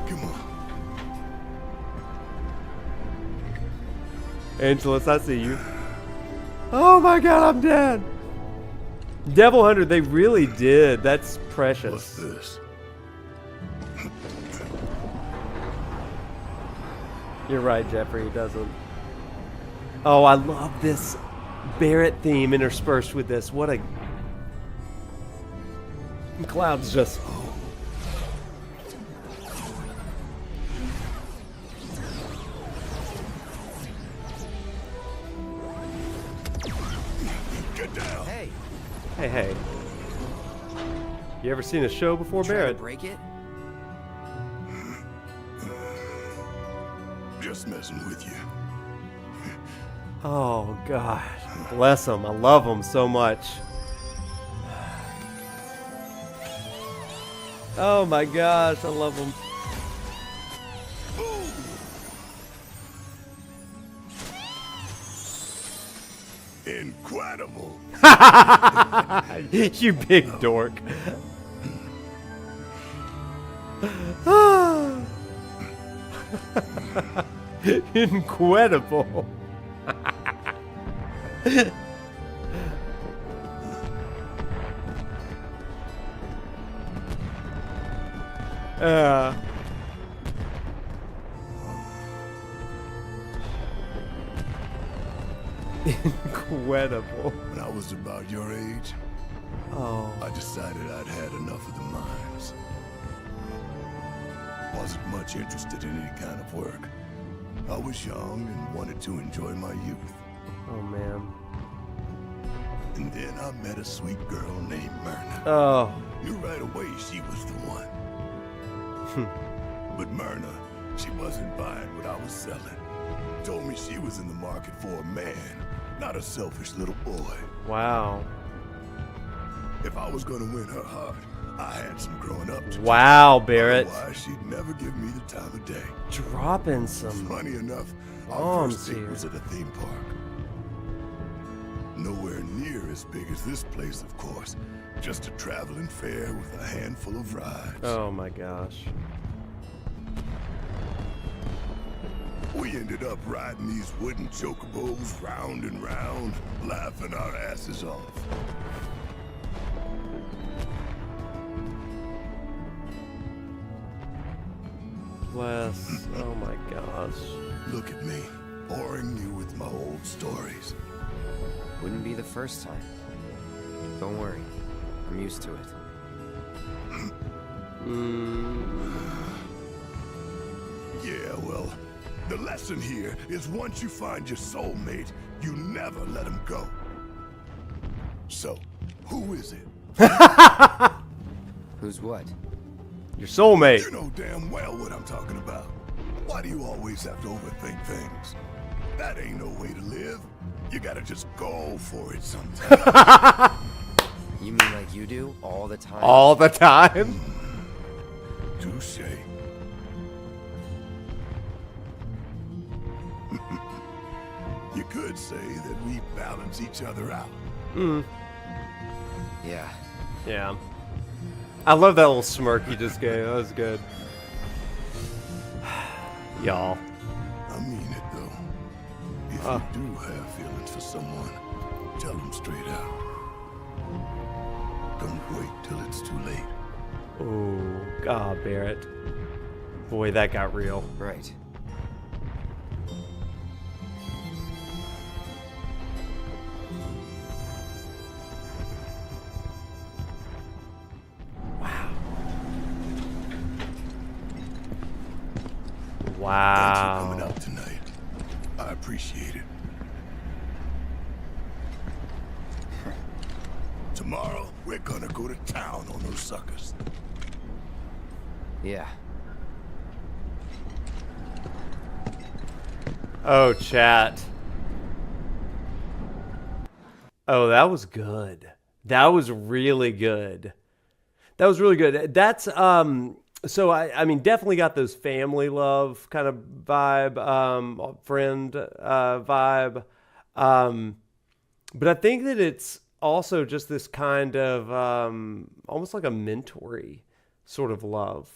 Speaker 9: Come on.
Speaker 1: Angelus, I see you. Oh my God, I'm dead. Devil Hunter, they really did. That's precious.
Speaker 9: What's this?
Speaker 1: You're right, Jeffrey. He doesn't. Oh, I love this Barret theme interspersed with this. What a... Cloud's just...
Speaker 9: Get down.
Speaker 8: Hey,
Speaker 1: Hey. You ever seen a show before,
Speaker 2: Try to
Speaker 1: Barret?
Speaker 2: break it?
Speaker 9: Just messing with you.
Speaker 1: Oh, gosh. Bless him. I love him so much. Oh, my gosh. I love him.
Speaker 9: Incredible.
Speaker 1: You big dork. Incredible. Incredible.
Speaker 9: When I was about your age, I decided I'd had enough of the mines. Wasn't much interested in any kind of work. I was young and wanted to enjoy my youth.
Speaker 1: Oh, man.
Speaker 9: And then I met a sweet girl named Myrna.
Speaker 1: Oh.
Speaker 9: Knew right away she was the one. But Myrna, she wasn't buying what I was selling. Told me she was in the market for a man, not a selfish little boy.
Speaker 1: Wow.
Speaker 9: If I was gonna win her heart, I had some growing up to do.
Speaker 1: Wow, Barret.
Speaker 9: Otherwise, she'd never give me the time of day.
Speaker 1: Dropping some
Speaker 9: Funny enough, our
Speaker 1: bombs
Speaker 9: first date
Speaker 1: here.
Speaker 9: was at a theme park. Nowhere near as big as this place, of course. Just a traveling fair with a handful of rides.
Speaker 1: Oh my gosh.
Speaker 9: We ended up riding these wooden chocobos round and round, laughing our asses off.
Speaker 1: Bless. Oh my gosh.
Speaker 9: Look at me, boring you with my old stories.
Speaker 2: Wouldn't be the first time. Don't worry. I'm used to it.
Speaker 9: Yeah, well, the lesson here is once you find your soulmate, you never let him go. So, who is it?
Speaker 2: Who's what?
Speaker 1: Your soulmate.
Speaker 9: You know damn well what I'm talking about. Why do you always have to overthink things? That ain't no way to live. You gotta just go for it sometimes.
Speaker 2: You mean like you do all the time?
Speaker 1: All the time?
Speaker 9: Touche. You could say that we balance each other out.
Speaker 2: Yeah.
Speaker 1: Yeah. I love that little smirk he just gave. That was good. Y'all.
Speaker 9: I mean it though. If you do have feelings for someone, tell them straight out. Don't wait till it's too late.
Speaker 1: Oh, God, Barret. Boy, that got real.
Speaker 2: Right.
Speaker 9: Thanks for
Speaker 1: Wow.
Speaker 9: coming out tonight. I appreciate it. Tomorrow, we're gonna go to town on those suckers.
Speaker 2: Yeah.
Speaker 1: Oh, chat. Oh, that was good. That was really good. That was really good. That's so I mean definitely got those family love kind of vibe, friend vibe. But I think that it's also just this kind of almost like a mentory sort of love,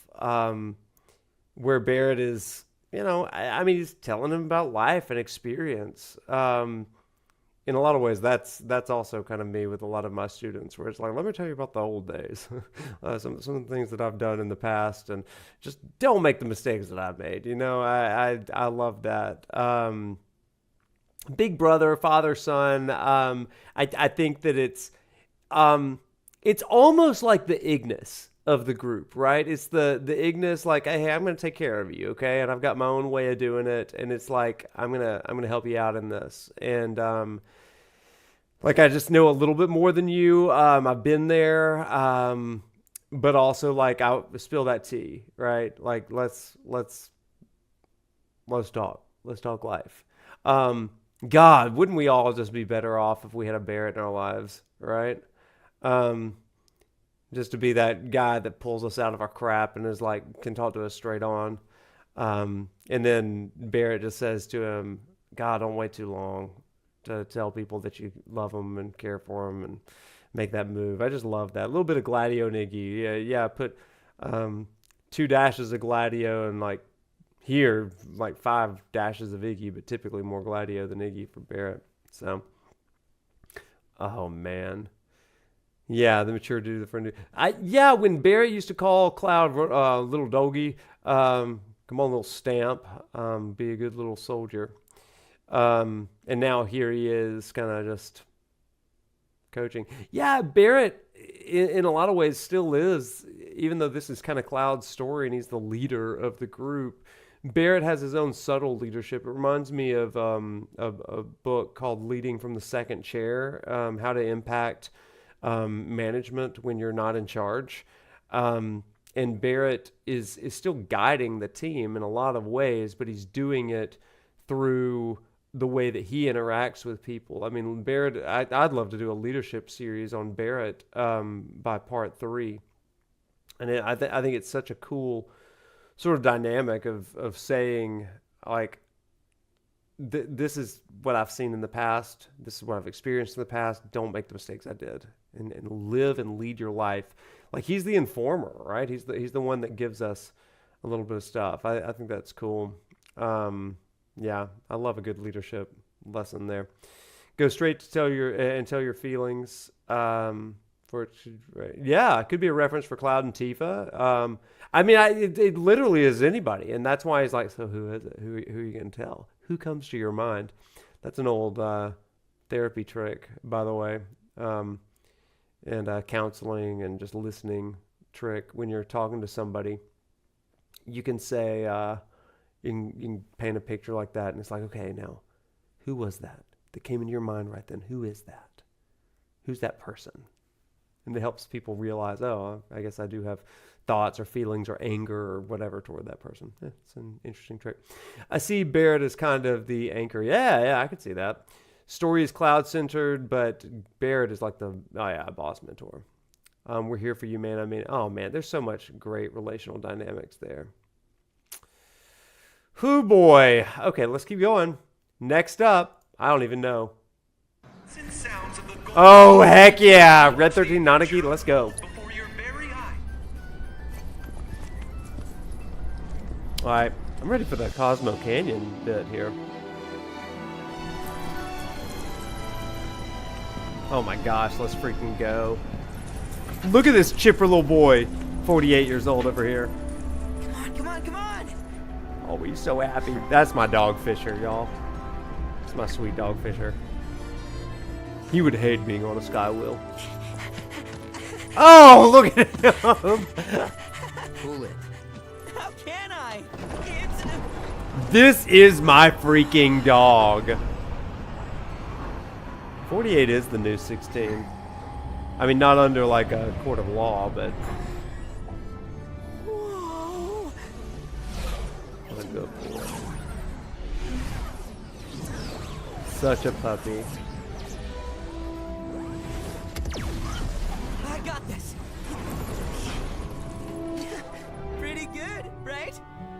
Speaker 1: where Barret is, you know, I mean, he's telling him about life and experience. In a lot of ways, that's also kind of me with a lot of my students, where it's like, let me tell you about the old days, some of the things that I've done in the past, and just don't make the mistakes that I've made. You know, I love that. Big brother, father, son. I think that it's almost like the Ignis of the group, right? It's the Ignis, like, hey, I'm going to take care of you, okay? And I've got my own way of doing it, and it's like I'm gonna help you out in this. And like I just know a little bit more than you. I've been there, but also like I spill that tea, right? Like let's talk. Let's talk life. God, wouldn't we all just be better off if we had a Barret in our lives, right? Just to be that guy that pulls us out of our crap and is like can talk to us straight on. And then Barret just says to him, God, don't wait too long to tell people that you love them and care for them and make that move. I just love that. A little bit of Gladio and Iggy. Yeah, put 2 dashes of Gladio and like here, like 5 dashes of Iggy, but typically more Gladio than Iggy for Barret. So, oh man. Yeah, the mature dude, the friend. When Barret used to call Cloud little doggy, come on, little stamp, be a good little soldier. And now here he is kind of just coaching. Yeah, Barret in a lot of ways still is, even though this is kind of Cloud's story and he's the leader of the group. Barret has his own subtle leadership. It reminds me of a book called Leading from the Second Chair, How to Impact Management When You're Not in Charge. And Barret is still guiding the team in a lot of ways, but he's doing it through the way that he interacts with people. I mean, Barret, I'd love to do a leadership series on Barret by part 3. And I think it's such a cool sort of dynamic of saying, like, this is what I've seen in the past. This is what I've experienced in the past. Don't make the mistakes I did. And live and lead your life. Like, he's the informer, right? He's the one that gives us a little bit of stuff. I think that's cool. Yeah, I love a good leadership lesson there. Go straight to tell your feelings. It could be a reference for Cloud and Tifa. I mean, it literally is anybody, and that's why he's like, so who is it? Who are you going to tell? Who comes to your mind? That's an old therapy trick, by the way, and counseling and just listening trick. When you're talking to somebody, you can say, you can paint a picture like that, and it's like, okay, now, who was that came into your mind right then? Who is that? Who's that person? And it helps people realize, oh, I guess I do have thoughts or feelings or anger or whatever toward that person. Yeah, it's an interesting trick. I see Barret as kind of the anchor. Yeah, I could see that. Story is Cloud-centered, but Barret is like the, boss mentor. We're here for you, man. I mean, oh, man, there's so much great relational dynamics there. Hoo boy. Okay, let's keep going. Next up, I don't even know. Oh, heck yeah. Red 13 Nanaki, let's go. Alright, I'm ready for the Cosmo Canyon bit here. Oh my gosh, let's freaking go. Look at this chipper little boy, 48 years old over here.
Speaker 8: Come on!
Speaker 1: Oh, he's so happy. That's my dog Fisher, y'all. It's my sweet dog Fisher. He would hate being on a skywheel. Oh, look at him!
Speaker 8: Pull it.
Speaker 7: How can I?
Speaker 1: This is my freaking dog. 48 is the new 16. I mean, not under like a court of law, but.
Speaker 7: Whoa.
Speaker 1: What a good boy. Such a puppy.
Speaker 7: I got this. Pretty good, right?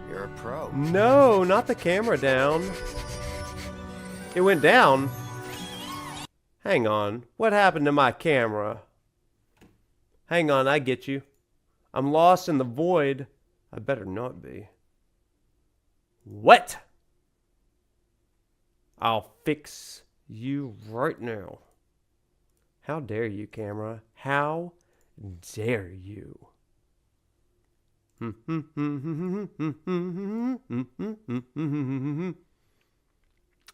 Speaker 5: You're a pro.
Speaker 1: No, not the camera down. It went down. Hang on. What happened to my camera? Hang on, I get you. I'm lost in the void. I better not be. What? I'll fix you right now. How dare you, camera? How dare you?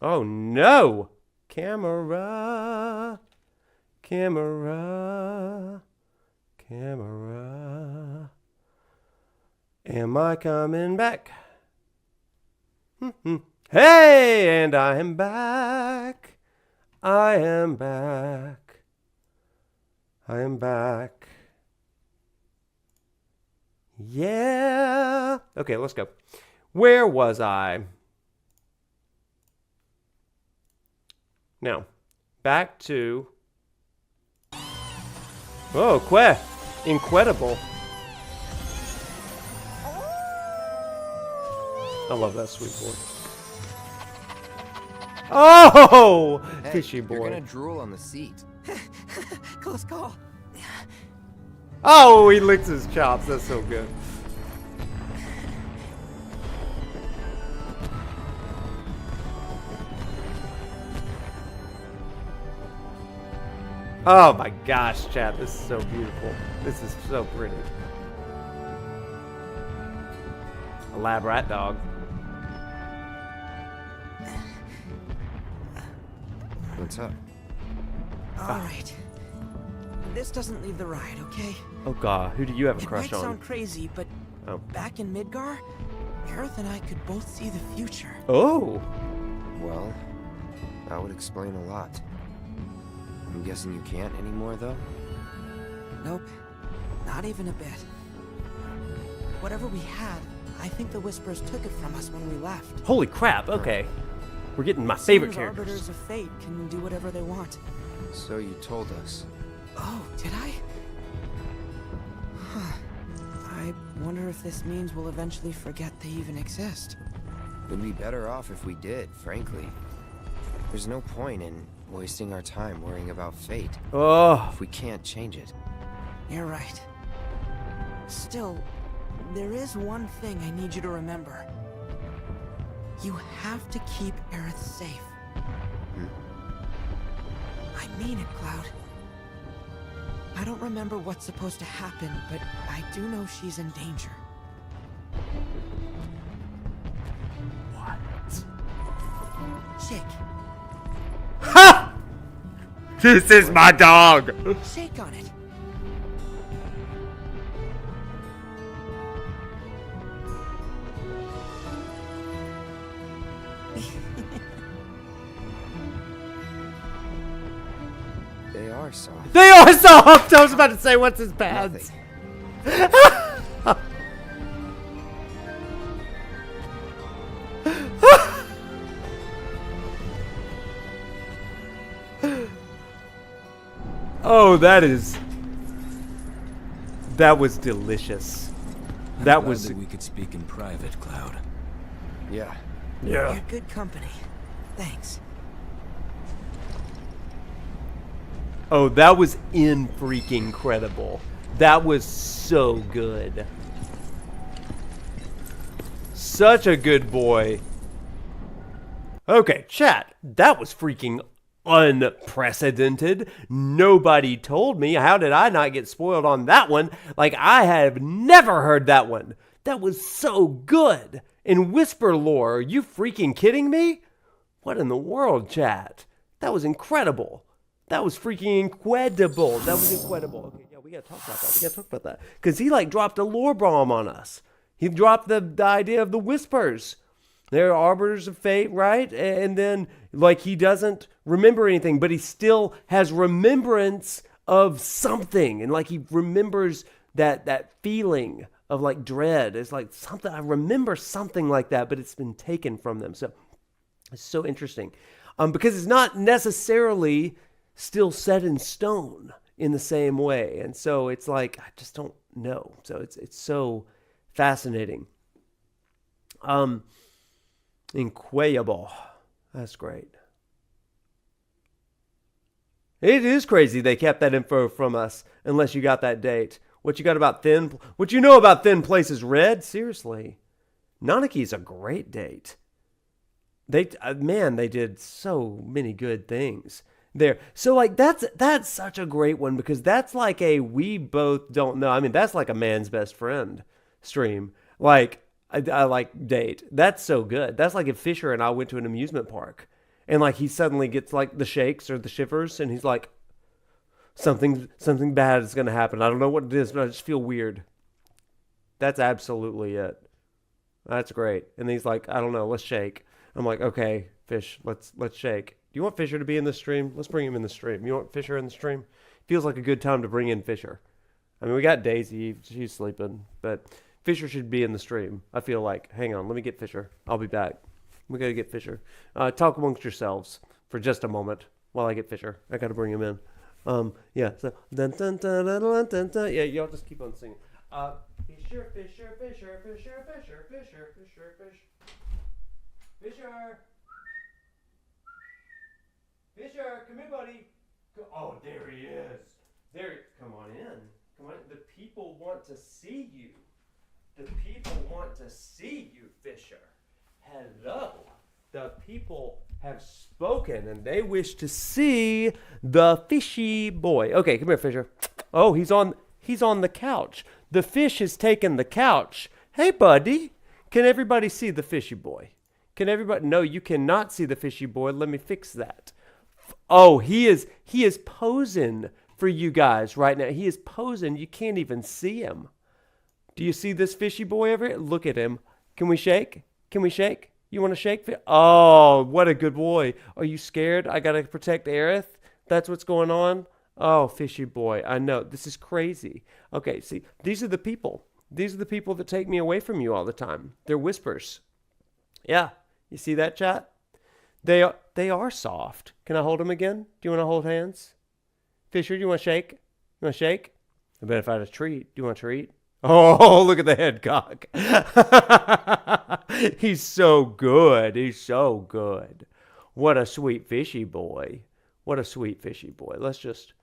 Speaker 1: Oh no! Camera, camera, camera. Am I coming back? Hey, and I am back. I am back. I am back. Yeah. Okay, let's go. Where was I? Now, back to... Oh, incredible. I love that sweet boy. Oh!
Speaker 2: Hey,
Speaker 1: Fishy boy.
Speaker 2: You're gonna drool on the seat.
Speaker 12: Close call.
Speaker 1: Oh, he licks his chops. That's so good. Oh my gosh, chat. This is so beautiful. This is so pretty. A lab rat dog.
Speaker 2: What's up?
Speaker 12: All right. This doesn't leave the ride, okay?
Speaker 1: Oh god, who do you have a crush
Speaker 12: It might
Speaker 1: on?
Speaker 12: sound crazy, but back in Midgar, Aerith and I could both see the future.
Speaker 1: Oh.
Speaker 2: Well, that would explain a lot. I'm guessing you can't anymore, though?
Speaker 12: Nope. Not even a bit. Whatever we had, I think the Whisperers took it from us when we left.
Speaker 1: Holy crap, okay. We're getting my favorite characters.
Speaker 12: Arbiters of Fate can do whatever they want.
Speaker 2: So you told us.
Speaker 12: Oh, did I? Huh. I wonder if this means we'll eventually forget they even exist.
Speaker 2: We'd be better off if we did, frankly. There's no point in wasting our time worrying about fate.
Speaker 1: Oh.
Speaker 2: If we can't change it.
Speaker 12: You're right. Still, there is one thing I need you to remember. You have to keep Aerith safe. I mean it, Cloud. I don't remember what's supposed to happen, but I do know she's in danger.
Speaker 1: What?
Speaker 12: Shake.
Speaker 1: Ha! This is my dog.
Speaker 12: Shake on it.
Speaker 2: They are soft.
Speaker 1: They are soft! I was about to say, what's his pads? Oh, that was delicious. That was...
Speaker 13: we could speak in private, Cloud.
Speaker 2: Yeah.
Speaker 1: Yeah.
Speaker 12: You're good company. Thanks.
Speaker 1: Oh, that was freaking incredible. That was so good. Such a good boy. Okay, chat. That was freaking unprecedented. Nobody told me. How did I not get spoiled on that one? Like, I have never heard that one. That was so good. In Whisper lore, are you freaking kidding me? What in the world, chat? That was incredible. That was freaking incredible. That was incredible. Okay, yeah, we gotta talk about that. We gotta talk about that. Because he, like, dropped a lore bomb on us. He dropped the idea of the Whispers. They're arbiters of fate, right? And then, like, he doesn't remember anything, but he still has remembrance of something. And, like, he remembers that feeling of, like, dread. It's like something, I remember something like that, but it's been taken from them. So it's so interesting. Because it's not necessarily still set in stone in the same way. And so it's like, I just don't know. So it's so fascinating. Incredible. That's great. It is crazy they kept that info from us unless you got that date. What you got about thin? What you know about thin places red? Seriously. Nanaki's a great date. They did so many good things there. So like that's such a great one because that's like a we both don't know. I mean, that's like a man's best friend stream. Like I like date. That's so good. That's like if Fisher and I went to an amusement park and like he suddenly gets like the shakes or the shivers and he's like, something bad is going to happen. I don't know what it is, but I just feel weird. That's absolutely it. That's great. And he's like, I don't know, let's shake. I'm like, okay, Fish, let's shake. you want Fisher to be in the stream? Let's bring him in the stream. You want Fisher in the stream? Feels like a good time to bring in Fisher. I mean, we got Daisy. She's sleeping. But Fisher should be in the stream. I feel like. Hang on. Let me get Fisher. I'll be back. We got to get Fisher. Talk amongst yourselves for just a moment while I get Fisher. I got to bring him in. Yeah. So, dun, dun, dun, dun, dun, dun, dun. Yeah, y'all just keep on singing. Fisher, Fisher, Fisher, Fisher, Fisher, Fisher, Fisher, Fisher. Fisher! Fisher, come here, buddy. Oh, there he is. Come on in. Come on in. The people want to see you. The people want to see you, Fisher. Hello. The people have spoken, and they wish to see the fishy boy. Okay, come here, Fisher. Oh, he's on the couch. The fish has taken the couch. Hey, buddy. Can everybody see the fishy boy? Can everybody? No, you cannot see the fishy boy. Let me fix that. Oh, he is posing for you guys right now. He is posing. You can't even see him. Do you see this fishy boy over here? Look at him. Can we shake? Can we shake? You want to shake? Oh, what a good boy. Are you scared? I got to protect Aerith? That's what's going on? Oh, fishy boy. I know. This is crazy. Okay, see, these are the people. These are the people that take me away from you all the time. They're whispers. Yeah. You see that, chat? They are soft. Can I hold them again? Do you want to hold hands? Fisher, do you want to shake? You want to shake? I bet if I had a treat. Do you want a treat? Oh, look at the head cock. He's so good. He's so good. What a sweet fishy boy. What a sweet fishy boy. Let's just...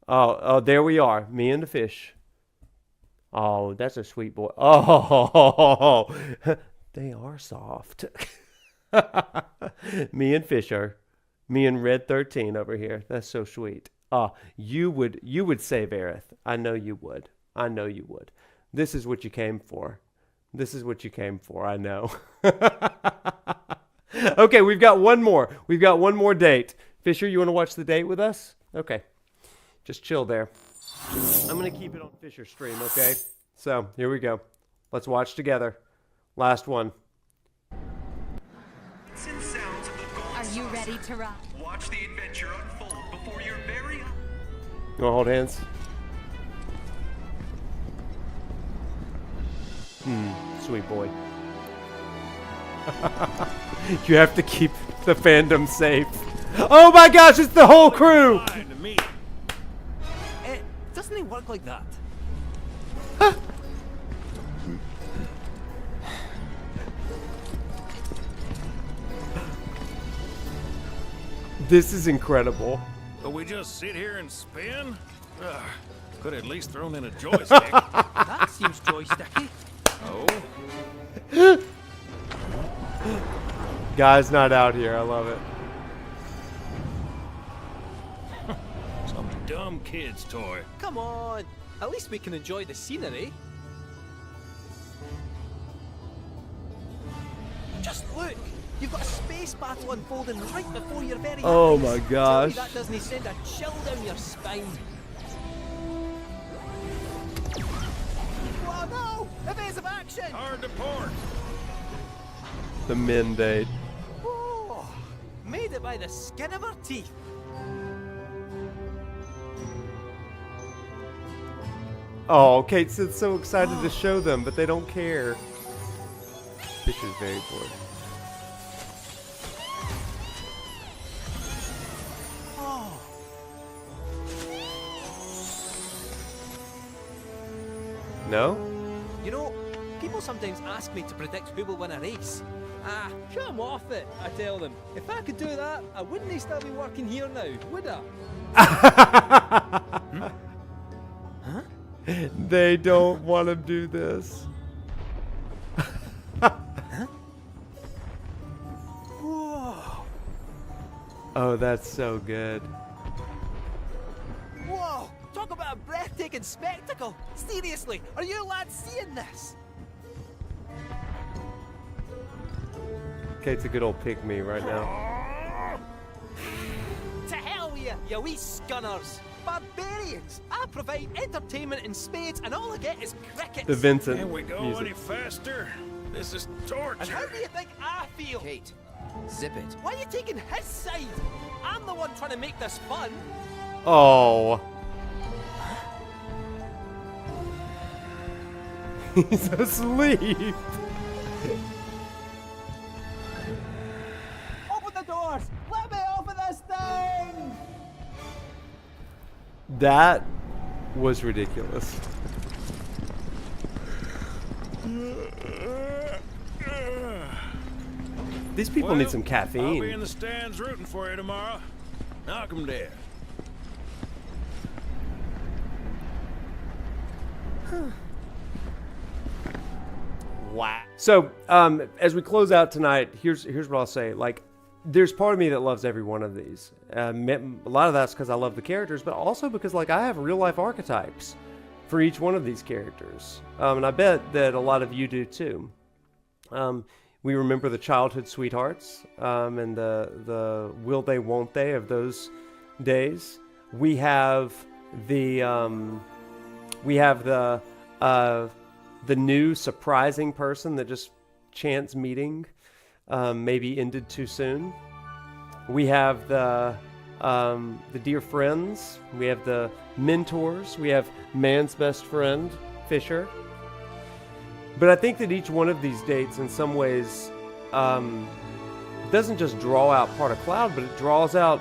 Speaker 1: Oh, there we are. Me and the fish. Oh, that's a sweet boy. Oh, they are soft. Me and Fisher. Me and Red 13 over here. That's so sweet. Oh, you would save Aerith. I know you would. I know you would. This is what you came for. This is what you came for. I know. Okay, we've got one more. We've got one more date. Fisher, you want to watch the date with us? Okay. Just chill there. I'm going to keep it on Fisher stream, okay? So, here we go. Let's watch together. Last one.
Speaker 14: Are you ready to rock?
Speaker 15: Watch the adventure unfold before your very...
Speaker 1: You want to hold hands? Sweet boy. You have to keep the fandom safe. Oh my gosh, it's the whole crew!
Speaker 7: Doesn't it work like that?
Speaker 1: This is incredible.
Speaker 13: But we just sit here and spin? Could at least thrown in a joystick.
Speaker 7: That seems joysticky.
Speaker 13: Oh?
Speaker 1: Guy's not out here. I love it.
Speaker 13: Some dumb kid's toy.
Speaker 7: Come on. At least we can enjoy the scenery. Just look. You've got a space battle unfolding right before your very eyes.
Speaker 1: Oh my gosh.
Speaker 7: Tell me that doesn't send a chill down your spine. Oh no! Evasive action!
Speaker 13: Hard to port.
Speaker 1: The men date.
Speaker 7: Oh, made it by the skin of our teeth.
Speaker 1: Oh, Kate's so excited to show them, but they don't care. Fisher's very bored.
Speaker 7: Oh.
Speaker 1: No?
Speaker 7: You know, people sometimes ask me to predict who will win a race. Ah, come off it, I tell them. If I could do that, I wouldn't still be working here now, would I? Huh?
Speaker 1: They don't want to do this.
Speaker 7: Huh? Whoa.
Speaker 1: Oh, that's so good.
Speaker 7: Whoa! Talk about a breathtaking spectacle! Seriously, are you lads seeing this?
Speaker 1: Kate's a good old pick-me right now.
Speaker 7: To hell with you, you wee scunners! Barbarians! I provide entertainment in spades and all I get is crickets!
Speaker 1: The Vincent
Speaker 13: Can we go
Speaker 1: music.
Speaker 13: any faster? This is torture.
Speaker 7: And how do you think I feel?
Speaker 2: Kate,
Speaker 8: Zip it.
Speaker 7: Why are you taking his side? I'm the one trying to make this fun.
Speaker 1: Oh. He's asleep.
Speaker 7: Open the doors! Let me open this thing!
Speaker 1: That was ridiculous. These people need some caffeine.
Speaker 13: I'll be in the stands rooting for you tomorrow. Knock 'em dead.
Speaker 1: Wow. So, as we close out tonight, here's what I'll say. Like, there's part of me that loves every one of these. A lot of that's because I love the characters, but also because, like, I have real life archetypes for each one of these characters, and I bet that a lot of you do too. We remember the childhood sweethearts, and the will they, won't they of those days. We have the new surprising person that just chance meeting maybe ended too soon. We have the dear friends. We have the mentors. We have man's best friend, Fisher. But I think that each one of these dates in some ways doesn't just draw out part of Cloud, but it draws out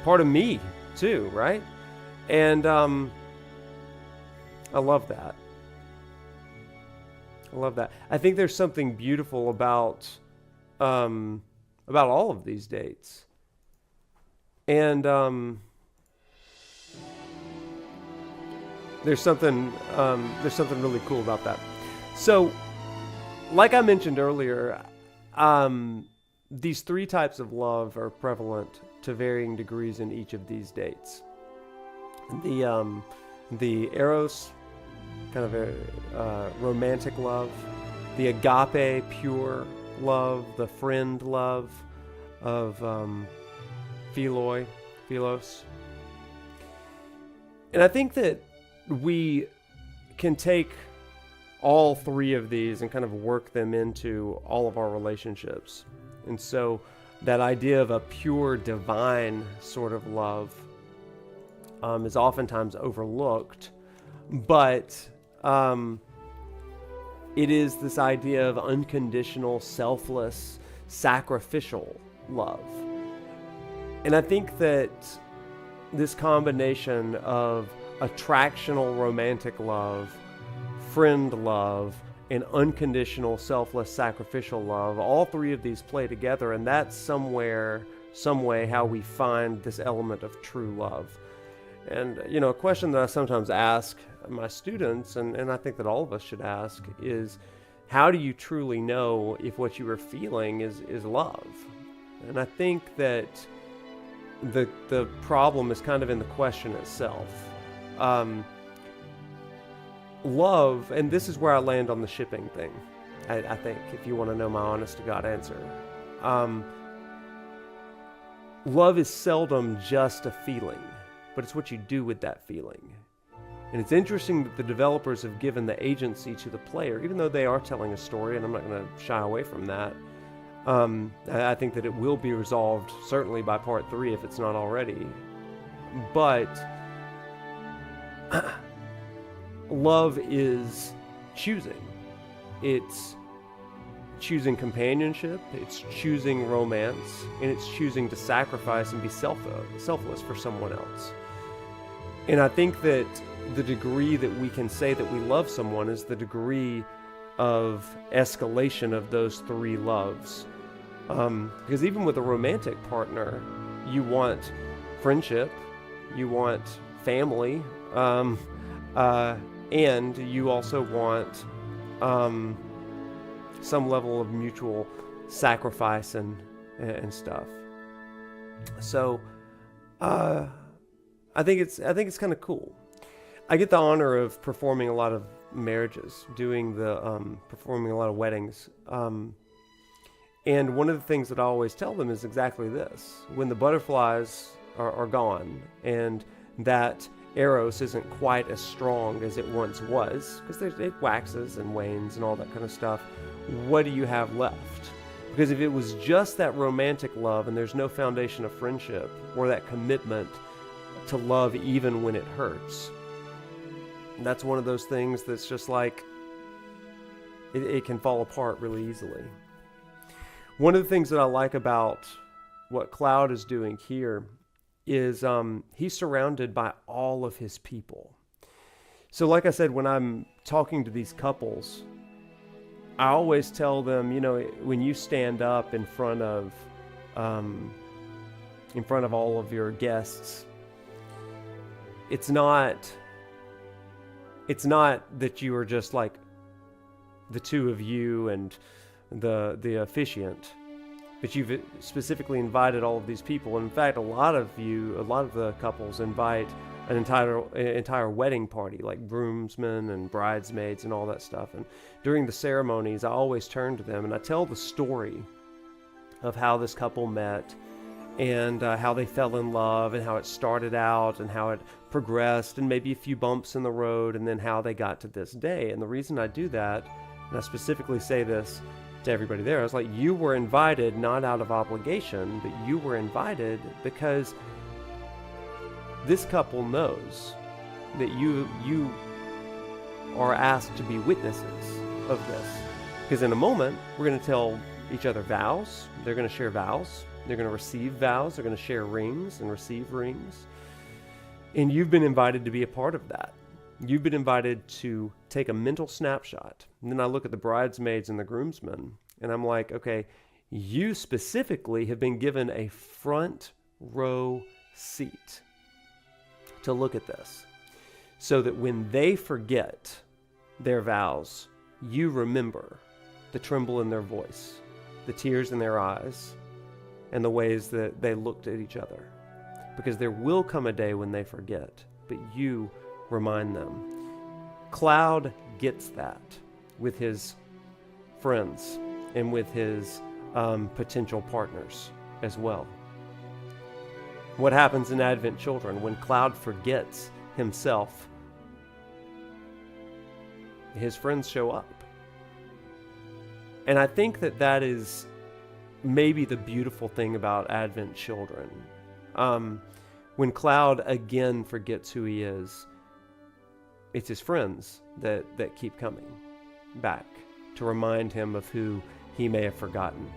Speaker 1: part of me too, right? And I love that. I love that. I think there's something beautiful about all of these dates. And there's something really cool about that. So, like I mentioned earlier, these three types of love are prevalent to varying degrees in each of these dates. The Eros, kind of a romantic love, the agape, pure love, the friend love of Philos. And I think that we can take all three of these and kind of work them into all of our relationships. And so that idea of a pure divine sort of love is oftentimes overlooked, but it is this idea of unconditional, selfless, sacrificial love. And I think that this combination of attractional romantic love, friend love, and unconditional, selfless, sacrificial love, all three of these play together, and that's some way how we find this element of true love. And, you know, a question that I sometimes ask my students, and I think that all of us should ask, is how do you truly know if what you are feeling is love? And I think that the problem is kind of in the question itself. Love, and this is where I land on the shipping thing, I think, if you want to know my honest to God answer. Love is seldom just a feeling, but it's what you do with that feeling. And it's interesting that the developers have given the agency to the player, even though they are telling a story, and I'm not going to shy away from that. I think that it will be resolved, certainly by part 3, if it's not already. But love is choosing. It's choosing companionship, it's choosing romance, and it's choosing to sacrifice and be selfless for someone else. And I think that the degree that we can say that we love someone is the degree of escalation of those three loves. Because even with a romantic partner, you want friendship, you want family, and you also want some level of mutual sacrifice and stuff. So I think it's kind of cool. I get the honor of performing a lot of marriages, performing a lot of weddings. And one of the things that I always tell them is exactly this: when the butterflies are gone and that Eros isn't quite as strong as it once was, because it waxes and wanes and all that kind of stuff, what do you have left? Because if it was just that romantic love and there's no foundation of friendship or that commitment to love even when it hurts, that's one of those things that's just like, it can fall apart really easily. One of the things that I like about what Cloud is doing here is he's surrounded by all of his people. So like I said, when I'm talking to these couples, I always tell them, you know, when you stand up in front of all of your guests, it's not that you are just like the two of you and the officiant, but you've specifically invited all of these people. And in fact, a lot of the couples invite an entire wedding party, like groomsmen and bridesmaids and all that stuff. And during the ceremonies, I always turn to them and I tell the story of how this couple met and how they fell in love and how it started out and how it progressed and maybe a few bumps in the road and then how they got to this day. And the reason I do that, and I specifically say this to everybody there, I was like, you were invited not out of obligation, but you were invited because this couple knows that you are asked to be witnesses of this. Because in a moment, we're going to tell each other vows. They're going to share vows. They're going to receive vows. They're going to share rings and receive rings. And you've been invited to be a part of that. You've been invited to take a mental snapshot. And then I look at the bridesmaids and the groomsmen, and I'm like, okay, you specifically have been given a front row seat to look at this, so that when they forget their vows, you remember the tremble in their voice, the tears in their eyes, and the ways that they looked at each other. Because there will come a day when they forget, but you remind them. Cloud gets that with his friends and with his potential partners as well. What happens in Advent Children when Cloud forgets himself? His friends show up. And I think that is maybe the beautiful thing about Advent Children. When Cloud again forgets who he is, it's his friends that keep coming back to remind him of who he may have forgotten.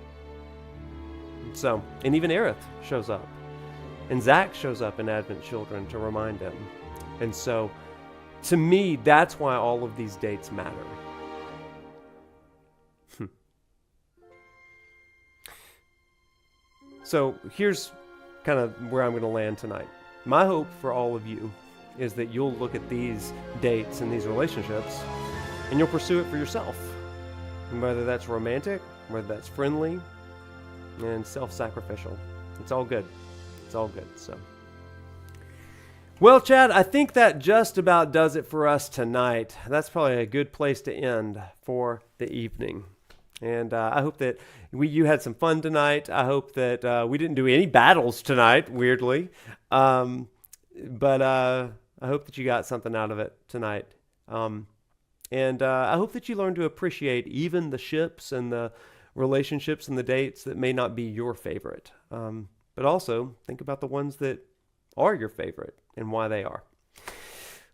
Speaker 1: So, and even Aerith shows up. And Zack shows up in Advent Children to remind him. And so, to me, that's why all of these dates matter. So, here's kind of where I'm going to land tonight. My hope for all of you is that you'll look at these dates and these relationships and you'll pursue it for yourself. And whether that's romantic, whether that's friendly, and self-sacrificial. It's all good. It's all good. So, well, Chad, I think that just about does it for us tonight. That's probably a good place to end for the evening. And I hope that you had some fun tonight. I hope that we didn't do any battles tonight, weirdly. But I hope that you got something out of it tonight. And I hope that you learn to appreciate even the ships and the relationships and the dates that may not be your favorite. But also think about the ones that are your favorite and why they are.